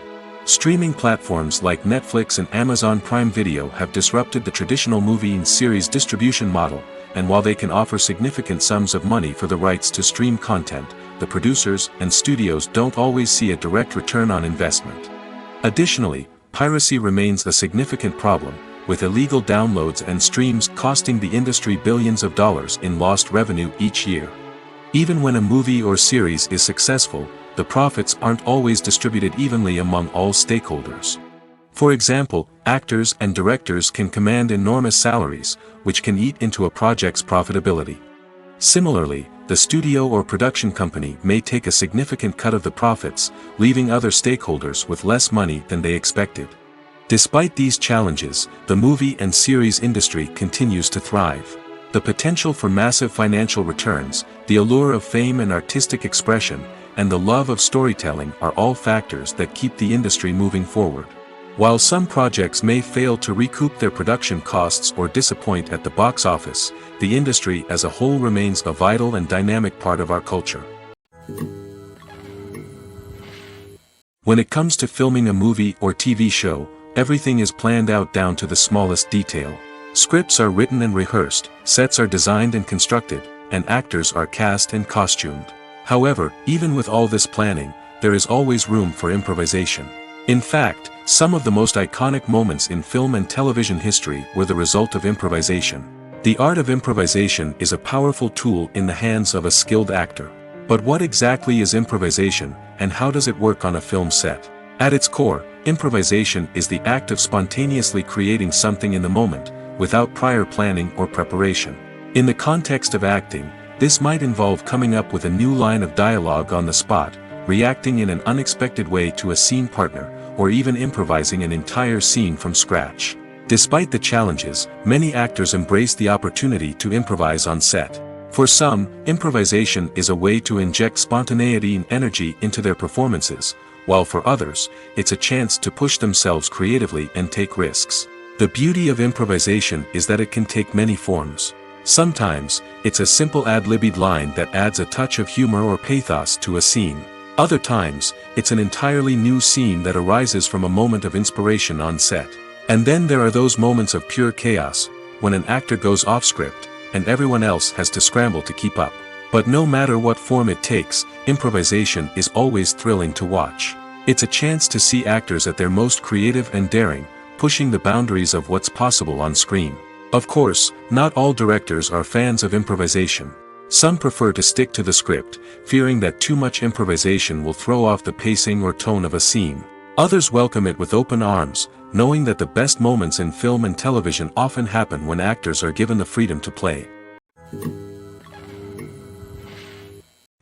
Streaming platforms like Netflix and Amazon Prime Video have disrupted the traditional movie and series distribution model, and while they can offer significant sums of money for the rights to stream content, the producers and studios don't always see a direct return on investment. Additionally, piracy remains a significant problem, with illegal downloads and streams costing the industry billions of dollars in lost revenue each year. Even when a movie or series is successful, the profits aren't always distributed evenly among all stakeholders. For example, actors and directors can command enormous salaries, which can eat into a project's profitability. Similarly, the studio or production company may take a significant cut of the profits, leaving other stakeholders with less money than they expected. Despite these challenges, the movie and series industry continues to thrive. The potential for massive financial returns, the allure of fame and artistic expression, and the love of storytelling are all factors that keep the industry moving forward. While some projects may fail to recoup their production costs or disappoint at the box office, the industry as a whole remains a vital and dynamic part of our culture. When it comes to filming a movie or TV show, everything is planned out down to the smallest detail. Scripts are written and rehearsed, sets are designed and constructed, and actors are cast and costumed. However, even with all this planning, there is always room for improvisation. In fact, some of the most iconic moments in film and television history were the result of improvisation. The art of improvisation is a powerful tool in the hands of a skilled actor. But what exactly is improvisation, and how does it work on a film set? At its core, improvisation is the act of spontaneously creating something in the moment, without prior planning or preparation. In the context of acting, this might involve coming up with a new line of dialogue on the spot, reacting in an unexpected way to a scene partner, or even improvising an entire scene from scratch. Despite the challenges, many actors embrace the opportunity to improvise on set. For some, improvisation is a way to inject spontaneity and energy into their performances, while for others, it's a chance to push themselves creatively and take risks. The beauty of improvisation is that it can take many forms. Sometimes, it's a simple ad-libbed line that adds a touch of humor or pathos to a scene. Other times, it's an entirely new scene that arises from a moment of inspiration on set. And then there are those moments of pure chaos, when an actor goes off script, and everyone else has to scramble to keep up. But no matter what form it takes, improvisation is always thrilling to watch. It's a chance to see actors at their most creative and daring, pushing the boundaries of what's possible on screen. Of course, not all directors are fans of improvisation. Some prefer to stick to the script, fearing that too much improvisation will throw off the pacing or tone of a scene. Others welcome it with open arms, knowing that the best moments in film and television often happen when actors are given the freedom to play.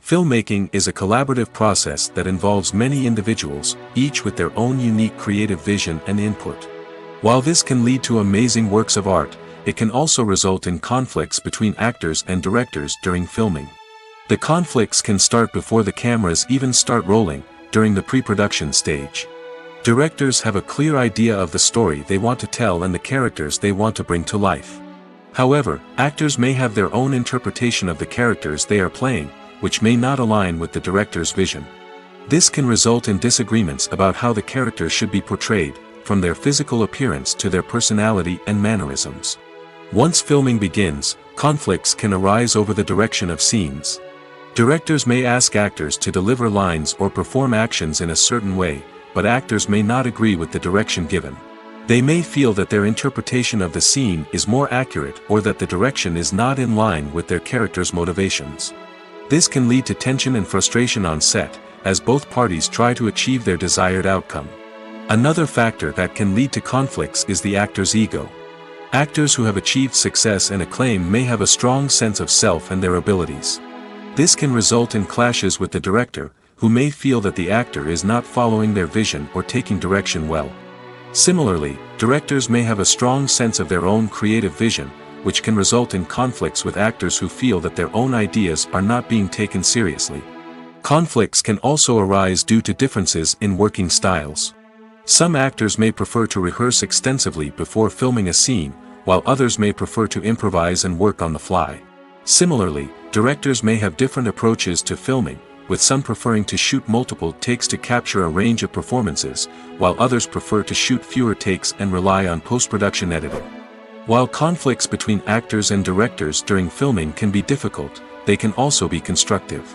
Filmmaking is a collaborative process that involves many individuals, each with their own unique creative vision and input. While this can lead to amazing works of art, it can also result in conflicts between actors and directors during filming. The conflicts can start before the cameras even start rolling, during the pre-production stage. Directors have a clear idea of the story they want to tell and the characters they want to bring to life. However, actors may have their own interpretation of the characters they are playing, which may not align with the director's vision. This can result in disagreements about how the characters should be portrayed, from their physical appearance to their personality and mannerisms. Once filming begins, conflicts can arise over the direction of scenes. Directors may ask actors to deliver lines or perform actions in a certain way, but actors may not agree with the direction given. They may feel that their interpretation of the scene is more accurate or that the direction is not in line with their character's motivations. This can lead to tension and frustration on set, as both parties try to achieve their desired outcome. Another factor that can lead to conflicts is the actor's ego. Actors who have achieved success and acclaim may have a strong sense of self and their abilities. This can result in clashes with the director, who may feel that the actor is not following their vision or taking direction well. Similarly, directors may have a strong sense of their own creative vision, which can result in conflicts with actors who feel that their own ideas are not being taken seriously. Conflicts can also arise due to differences in working styles. Some actors may prefer to rehearse extensively before filming a scene, while others may prefer to improvise and work on the fly. Similarly, directors may have different approaches to filming, with some preferring to shoot multiple takes to capture a range of performances, while others prefer to shoot fewer takes and rely on post-production editing. While conflicts between actors and directors during filming can be difficult, they can also be constructive.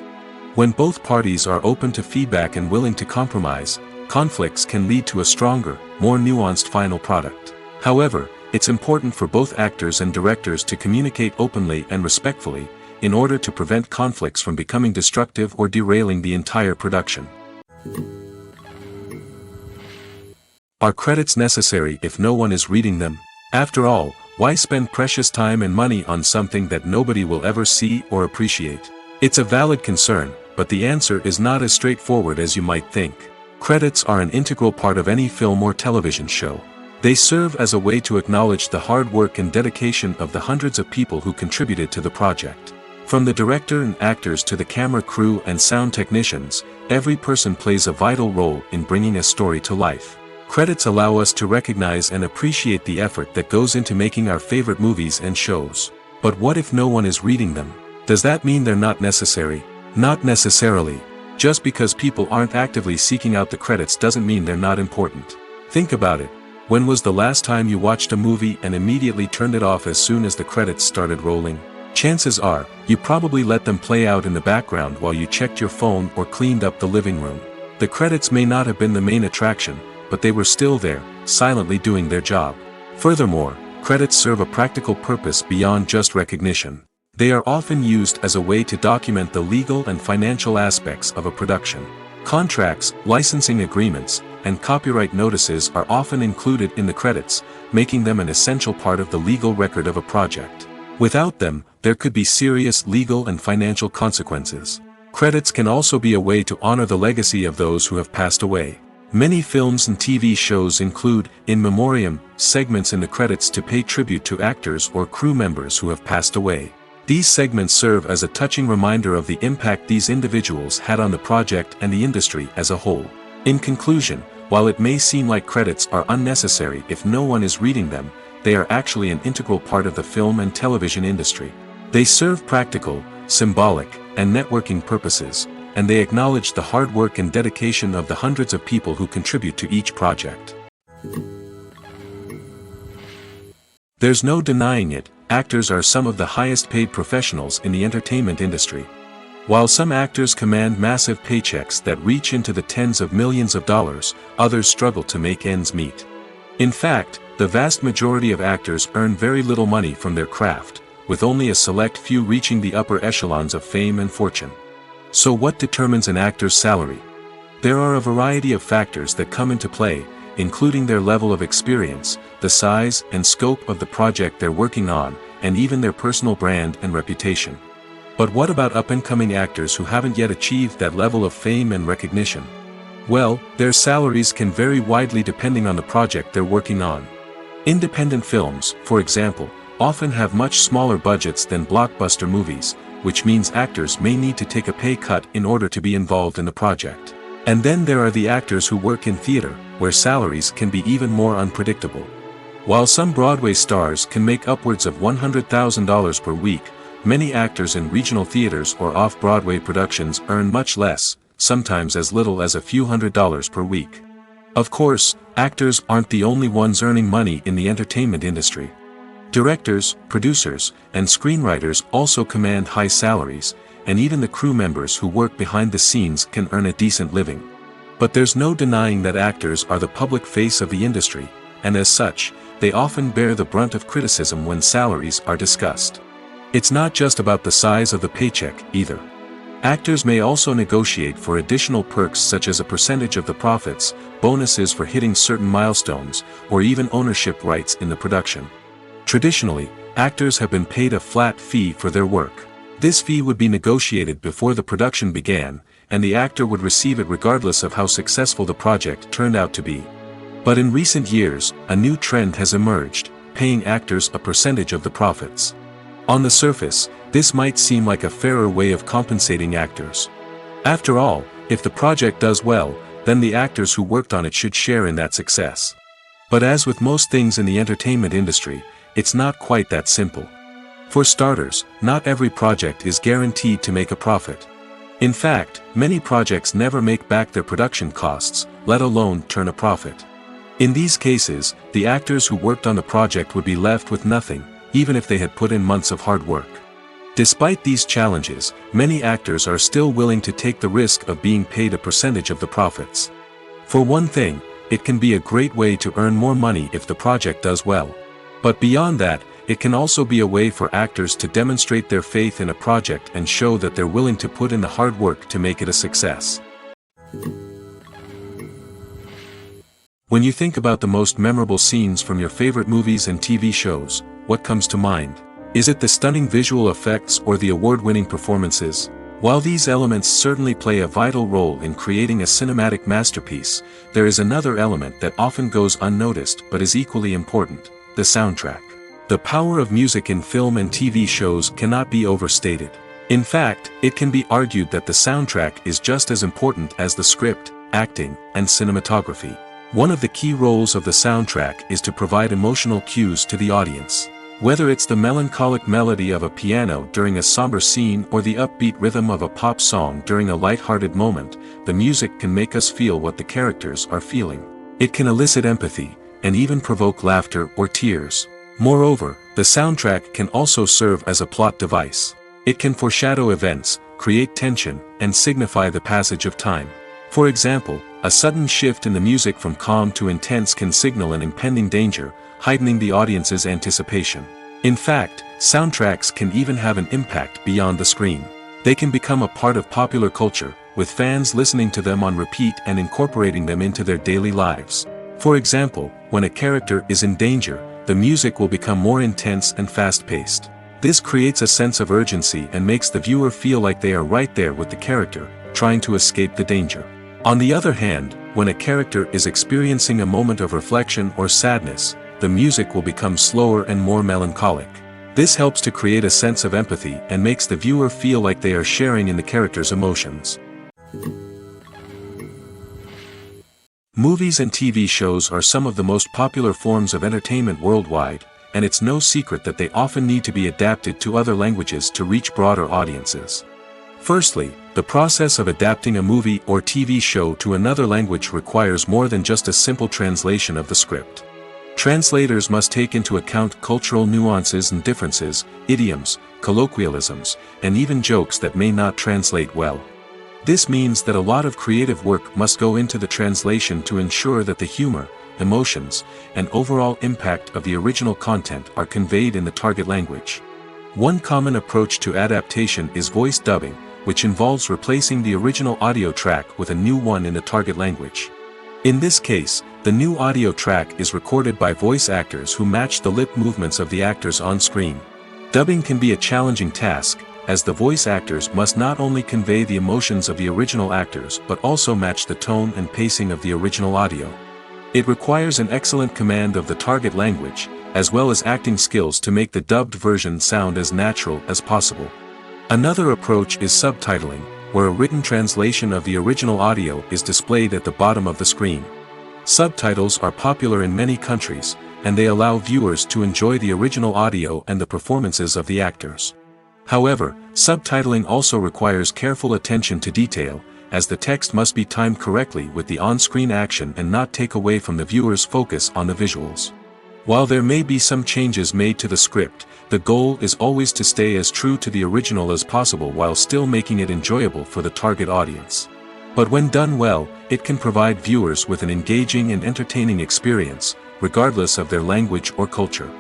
When both parties are open to feedback and willing to compromise, conflicts can lead to a stronger, more nuanced final product. However, it's important for both actors and directors to communicate openly and respectfully, in order to prevent conflicts from becoming destructive or derailing the entire production. Are credits necessary if no one is reading them? After all, why spend precious time and money on something that nobody will ever see or appreciate? It's a valid concern, but the answer is not as straightforward as you might think. Credits are an integral part of any film or television show. They serve as a way to acknowledge the hard work and dedication of the hundreds of people who contributed to the project. From the director and actors to the camera crew and sound technicians, every person plays a vital role in bringing a story to life. Credits allow us to recognize and appreciate the effort that goes into making our favorite movies and shows. But what if no one is reading them? Does that mean they're not necessary? Not necessarily. Just because people aren't actively seeking out the credits doesn't mean they're not important. Think about it. When was the last time you watched a movie and immediately turned it off as soon as the credits started rolling? Chances are, you probably let them play out in the background while you checked your phone or cleaned up the living room. The credits may not have been the main attraction, but they were still there, silently doing their job. Furthermore, credits serve a practical purpose beyond just recognition. They are often used as a way to document the legal and financial aspects of a production. Contracts, licensing agreements, and copyright notices are often included in the credits, making them an essential part of the legal record of a project. Without them, there could be serious legal and financial consequences. Credits can also be a way to honor the legacy of those who have passed away. Many films and TV shows include, in memoriam, segments in the credits to pay tribute to actors or crew members who have passed away. These segments serve as a touching reminder of the impact these individuals had on the project and the industry as a whole. In conclusion, while it may seem like credits are unnecessary if no one is reading them, they are actually an integral part of the film and television industry. They serve practical, symbolic, and networking purposes, and they acknowledge the hard work and dedication of the hundreds of people who contribute to each project. There's no denying it, actors are some of the highest paid professionals in the entertainment industry. While some actors command massive paychecks that reach into the tens of millions of dollars, others struggle to make ends meet. In fact, the vast majority of actors earn very little money from their craft, with only a select few reaching the upper echelons of fame and fortune. So what determines an actor's salary? There are a variety of factors that come into play, including their level of experience, the size and scope of the project they're working on, and even their personal brand and reputation. But what about up-and-coming actors who haven't yet achieved that level of fame and recognition? Well, their salaries can vary widely depending on the project they're working on. Independent films, for example, often have much smaller budgets than blockbuster movies, which means actors may need to take a pay cut in order to be involved in the project. And then there are the actors who work in theater, where salaries can be even more unpredictable. While some Broadway stars can make upwards of $100,000 per week, many actors in regional theaters or off-Broadway productions earn much less, sometimes as little as a few $100s per week. Of course, actors aren't the only ones earning money in the entertainment industry. Directors, producers, and screenwriters also command high salaries, and even the crew members who work behind the scenes can earn a decent living. But there's no denying that actors are the public face of the industry, and as such, they often bear the brunt of criticism when salaries are discussed. It's not just about the size of the paycheck, either. Actors may also negotiate for additional perks such as a percentage of the profits, bonuses for hitting certain milestones, or even ownership rights in the production. Traditionally, actors have been paid a flat fee for their work. This fee would be negotiated before the production began, and the actor would receive it regardless of how successful the project turned out to be. But in recent years, a new trend has emerged, paying actors a percentage of the profits. On the surface, this might seem like a fairer way of compensating actors. After all, if the project does well, then the actors who worked on it should share in that success. But as with most things in the entertainment industry, it's not quite that simple. For starters, not every project is guaranteed to make a profit. In fact, many projects never make back their production costs, let alone turn a profit. In these cases, the actors who worked on the project would be left with nothing, even if they had put in months of hard work. Despite these challenges, many actors are still willing to take the risk of being paid a percentage of the profits. For one thing, it can be a great way to earn more money if the project does well. But beyond that, it can also be a way for actors to demonstrate their faith in a project and show that they're willing to put in the hard work to make it a success. When you think about the most memorable scenes from your favorite movies and TV shows, what comes to mind? Is it the stunning visual effects or the award-winning performances? While these elements certainly play a vital role in creating a cinematic masterpiece, there is another element that often goes unnoticed but is equally important: the soundtrack. The power of music in film and TV shows cannot be overstated. In fact, it can be argued that the soundtrack is just as important as the script, acting, and cinematography. One of the key roles of the soundtrack is to provide emotional cues to the audience. Whether it's the melancholic melody of a piano during a somber scene or the upbeat rhythm of a pop song during a light-hearted moment, the music can make us feel what the characters are feeling. It can elicit empathy, and even provoke laughter or tears. Moreover, the soundtrack can also serve as a plot device. It can foreshadow events, create tension, and signify the passage of time. For example, a sudden shift in the music from calm to intense can signal an impending danger, heightening the audience's anticipation. In fact, soundtracks can even have an impact beyond the screen. They can become a part of popular culture, with fans listening to them on repeat and incorporating them into their daily lives. For example, when a character is in danger, the music will become more intense and fast-paced. This creates a sense of urgency and makes the viewer feel like they are right there with the character, trying to escape the danger. On the other hand, when a character is experiencing a moment of reflection or sadness, the music will become slower and more melancholic. This helps to create a sense of empathy and makes the viewer feel like they are sharing in the character's emotions. Movies and TV shows are some of the most popular forms of entertainment worldwide, and it's no secret that they often need to be adapted to other languages to reach broader audiences. Firstly, the process of adapting a movie or TV show to another language requires more than just a simple translation of the script. Translators must take into account cultural nuances and differences, idioms, colloquialisms, and even jokes that may not translate well. This means that a lot of creative work must go into the translation to ensure that the humor, emotions, and overall impact of the original content are conveyed in the target language. One common approach to adaptation is voice dubbing, which involves replacing the original audio track with a new one in the target language. In this case, the new audio track is recorded by voice actors who match the lip movements of the actors on screen. Dubbing can be a challenging task, as the voice actors must not only convey the emotions of the original actors but also match the tone and pacing of the original audio. It requires an excellent command of the target language, as well as acting skills to make the dubbed version sound as natural as possible. Another approach is subtitling, where a written translation of the original audio is displayed at the bottom of the screen. Subtitles are popular in many countries, and they allow viewers to enjoy the original audio and the performances of the actors. However, subtitling also requires careful attention to detail, as the text must be timed correctly with the on-screen action and not take away from the viewer's focus on the visuals. While there may be some changes made to the script, the goal is always to stay as true to the original as possible while still making it enjoyable for the target audience. But when done well, it can provide viewers with an engaging and entertaining experience, regardless of their language or culture.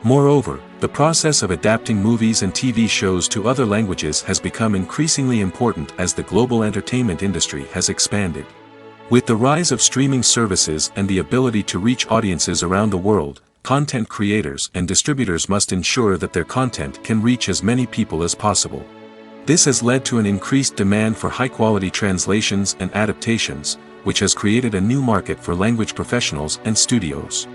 Moreover, the process of adapting movies and TV shows to other languages has become increasingly important as the global entertainment industry has expanded. With the rise of streaming services and the ability to reach audiences around the world, content creators and distributors must ensure that their content can reach as many people as possible. This has led to an increased demand for high-quality translations and adaptations, which has created a new market for language professionals and studios.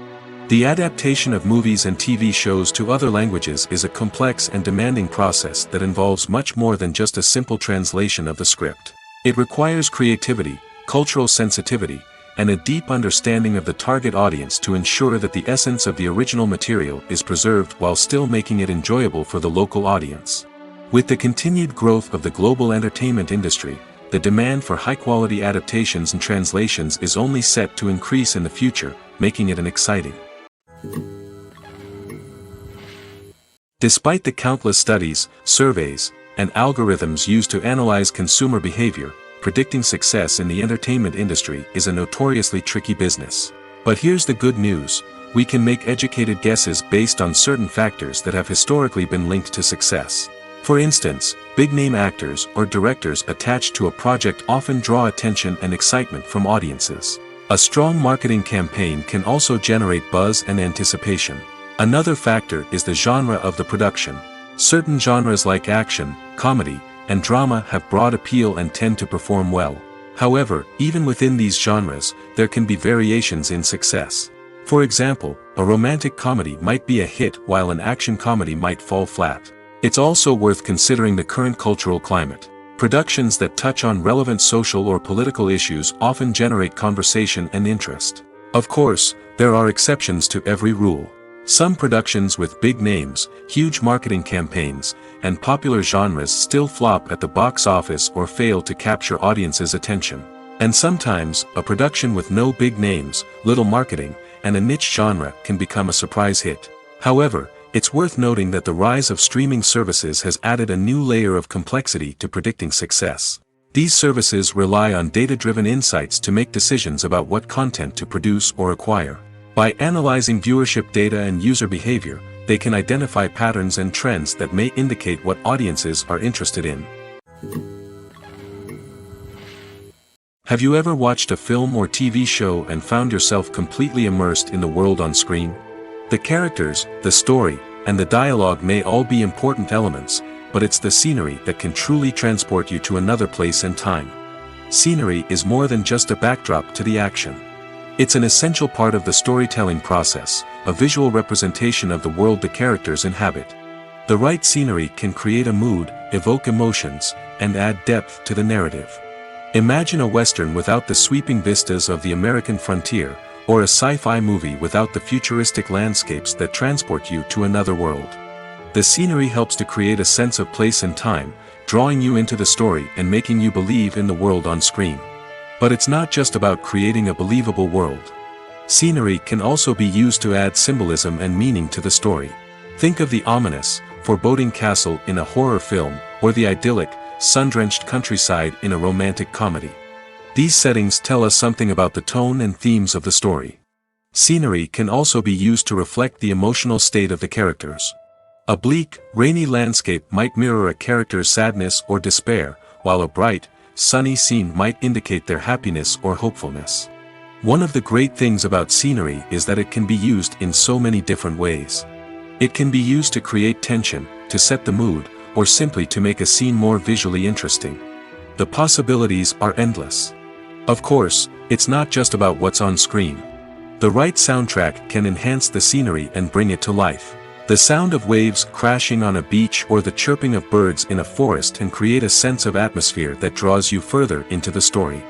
The adaptation of movies and TV shows to other languages is a complex and demanding process that involves much more than just a simple translation of the script. It requires creativity, cultural sensitivity, and a deep understanding of the target audience to ensure that the essence of the original material is preserved while still making it enjoyable for the local audience. With the continued growth of the global entertainment industry, the demand for high-quality adaptations and translations is only set to increase in the future, making it an exciting. Despite the countless studies, surveys, and algorithms used to analyze consumer behavior, predicting success in the entertainment industry is a notoriously tricky business. But here's the good news: we can make educated guesses based on certain factors that have historically been linked to success. For instance, big-name actors or directors attached to a project often draw attention and excitement from audiences. A strong marketing campaign can also generate buzz and anticipation. Another factor is the genre of the production. Certain genres like action, comedy, and drama have broad appeal and tend to perform well. However, even within these genres, there can be variations in success. For example, a romantic comedy might be a hit while an action comedy might fall flat. It's also worth considering the current cultural climate. Productions that touch on relevant social or political issues often generate conversation and interest. Of course, there are exceptions to every rule. Some productions with big names, huge marketing campaigns, and popular genres still flop at the box office or fail to capture audiences' attention. And sometimes, a production with no big names, little marketing, and a niche genre can become a surprise hit. However, it's worth noting that the rise of streaming services has added a new layer of complexity to predicting success. These services rely on data-driven insights to make decisions about what content to produce or acquire. By analyzing viewership data and user behavior, they can identify patterns and trends that may indicate what audiences are interested in. Have you ever watched a film or TV show and found yourself completely immersed in the world on screen? The characters, the story, and the dialogue may all be important elements, but it's the scenery that can truly transport you to another place and time. Scenery is more than just a backdrop to the action. It's an essential part of the storytelling process, a visual representation of the world the characters inhabit. The right scenery can create a mood, evoke emotions, and add depth to the narrative. Imagine a Western without the sweeping vistas of the American frontier, or a sci-fi movie without the futuristic landscapes that transport you to another world. The scenery helps to create a sense of place and time, drawing you into the story and making you believe in the world on screen. But it's not just about creating a believable world. Scenery can also be used to add symbolism and meaning to the story. Think of the ominous, foreboding castle in a horror film, or the idyllic, sun-drenched countryside in a romantic comedy. These settings tell us something about the tone and themes of the story. Scenery can also be used to reflect the emotional state of the characters. A bleak, rainy landscape might mirror a character's sadness or despair, while a bright, sunny scene might indicate their happiness or hopefulness. One of the great things about scenery is that it can be used in so many different ways. It can be used to create tension, to set the mood, or simply to make a scene more visually interesting. The possibilities are endless. Of course, it's not just about what's on screen. The right soundtrack can enhance the scenery and bring it to life. The sound of waves crashing on a beach or the chirping of birds in a forest can create a sense of atmosphere that draws you further into the story.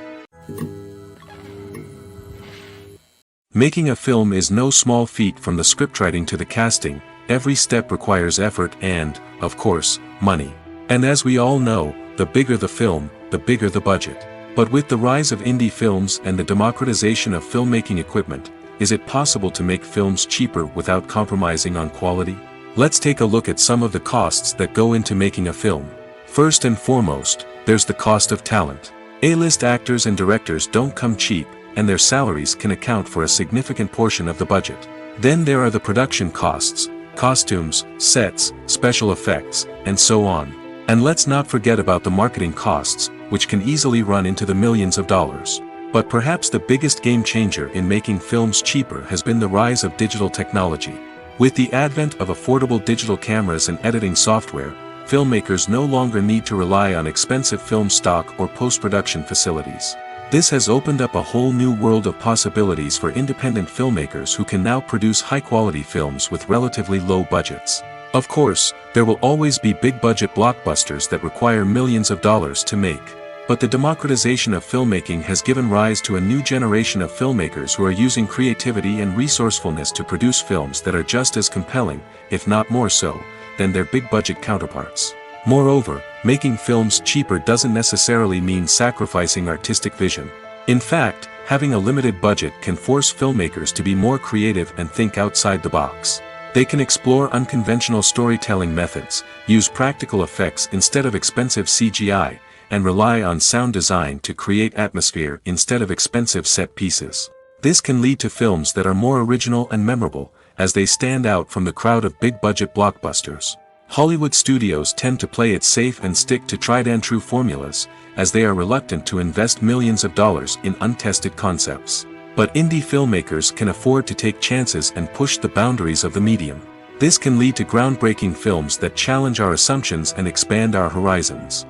Making a film is no small feat. From the scriptwriting to the casting, every step requires effort and, of course, money. And as we all know, the bigger the film, the bigger the budget. But with the rise of indie films and the democratization of filmmaking equipment, is it possible to make films cheaper without compromising on quality? Let's take a look at some of the costs that go into making a film. First and foremost, there's the cost of talent. A-list actors and directors don't come cheap, and their salaries can account for a significant portion of the budget. Then there are the production costs, costumes, sets, special effects, and so on. And let's not forget about the marketing costs, which can easily run into the millions of dollars. But perhaps the biggest game changer in making films cheaper has been the rise of digital technology. With the advent of affordable digital cameras and editing software, filmmakers no longer need to rely on expensive film stock or post-production facilities. This has opened up a whole new world of possibilities for independent filmmakers who can now produce high-quality films with relatively low budgets. Of course, there will always be big-budget blockbusters that require millions of dollars to make. But the democratization of filmmaking has given rise to a new generation of filmmakers who are using creativity and resourcefulness to produce films that are just as compelling, if not more so, than their big-budget counterparts. Moreover, making films cheaper doesn't necessarily mean sacrificing artistic vision. In fact, having a limited budget can force filmmakers to be more creative and think outside the box. They can explore unconventional storytelling methods, use practical effects instead of expensive CGI, and rely on sound design to create atmosphere instead of expensive set pieces. This can lead to films that are more original and memorable, as they stand out from the crowd of big-budget blockbusters. Hollywood studios tend to play it safe and stick to tried-and-true formulas, as they are reluctant to invest millions of dollars in untested concepts. But indie filmmakers can afford to take chances and push the boundaries of the medium. This can lead to groundbreaking films that challenge our assumptions and expand our horizons.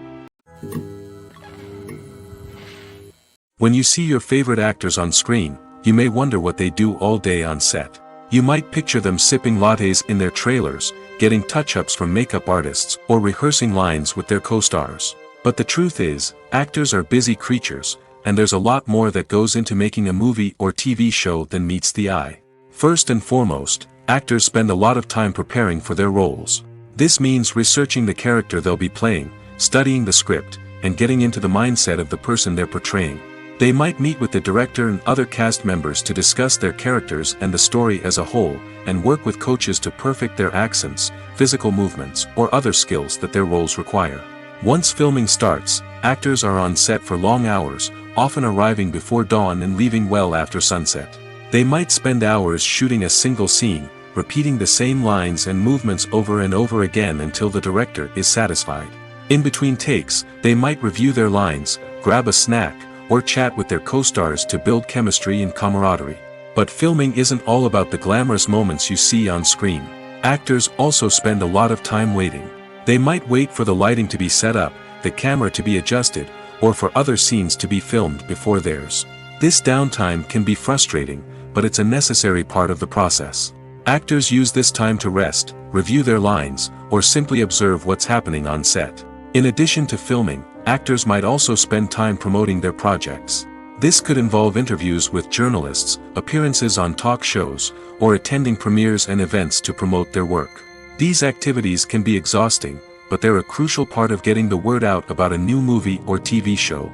When you see your favorite actors on screen, you may wonder what they do all day on set. You might picture them sipping lattes in their trailers, getting touch-ups from makeup artists, or rehearsing lines with their co-stars. But the truth is, actors are busy creatures, and there's a lot more that goes into making a movie or TV show than meets the eye. First and foremost, actors spend a lot of time preparing for their roles. This means researching the character they'll be playing, studying the script, and getting into the mindset of the person they're portraying. They might meet with the director and other cast members to discuss their characters and the story as a whole, and work with coaches to perfect their accents, physical movements, or other skills that their roles require. Once filming starts, actors are on set for long hours, often arriving before dawn and leaving well after sunset. They might spend hours shooting a single scene, repeating the same lines and movements over and over again until the director is satisfied. In between takes, they might review their lines, grab a snack, or chat with their co-stars to build chemistry and camaraderie. But filming isn't all about the glamorous moments you see on screen. Actors also spend a lot of time waiting. They might wait for the lighting to be set up, the camera to be adjusted, or for other scenes to be filmed before theirs. This downtime can be frustrating, but it's a necessary part of the process. Actors use this time to rest, review their lines, or simply observe what's happening on set. In addition to filming, actors might also spend time promoting their projects. This could involve interviews with journalists, appearances on talk shows, or attending premieres and events to promote their work. These activities can be exhausting, but they're a crucial part of getting the word out about a new movie or TV show.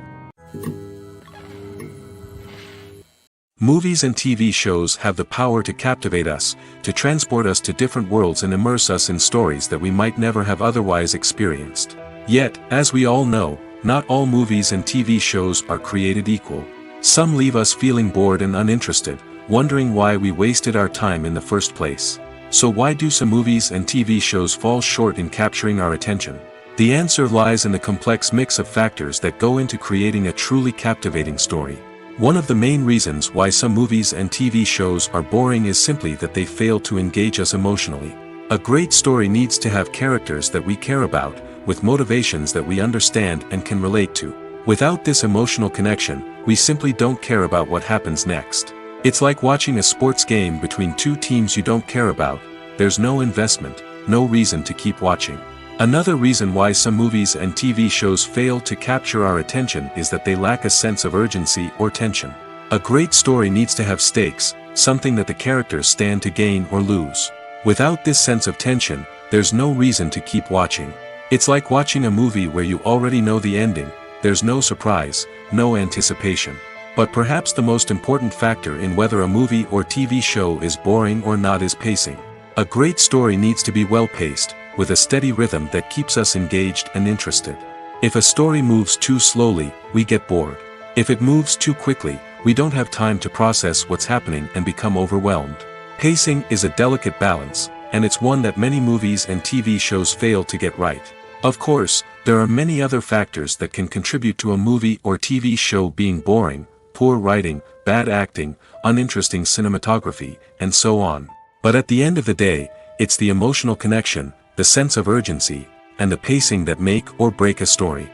Movies and TV shows have the power to captivate us, to transport us to different worlds and immerse us in stories that we might never have otherwise experienced. Yet, as we all know, not all movies and TV shows are created equal. Some leave us feeling bored and uninterested, wondering why we wasted our time in the first place. So why do some movies and TV shows fall short in capturing our attention? The answer lies in the complex mix of factors that go into creating a truly captivating story. One of the main reasons why some movies and TV shows are boring is simply that they fail to engage us emotionally. A great story needs to have characters that we care about, with motivations that we understand and can relate to. Without this emotional connection, we simply don't care about what happens next. It's like watching a sports game between two teams you don't care about. There's no investment, no reason to keep watching. Another reason why some movies and TV shows fail to capture our attention is that they lack a sense of urgency or tension. A great story needs to have stakes, something that the characters stand to gain or lose. Without this sense of tension, there's no reason to keep watching. It's like watching a movie where you already know the ending. There's no surprise, no anticipation. But perhaps the most important factor in whether a movie or TV show is boring or not is pacing. A great story needs to be well-paced, with a steady rhythm that keeps us engaged and interested. If a story moves too slowly, we get bored. If it moves too quickly, we don't have time to process what's happening and become overwhelmed. Pacing is a delicate balance, and it's one that many movies and TV shows fail to get right. Of course, there are many other factors that can contribute to a movie or TV show being boring: poor writing, bad acting, uninteresting cinematography, and so on. But at the end of the day, it's the emotional connection, the sense of urgency, and the pacing that make or break a story.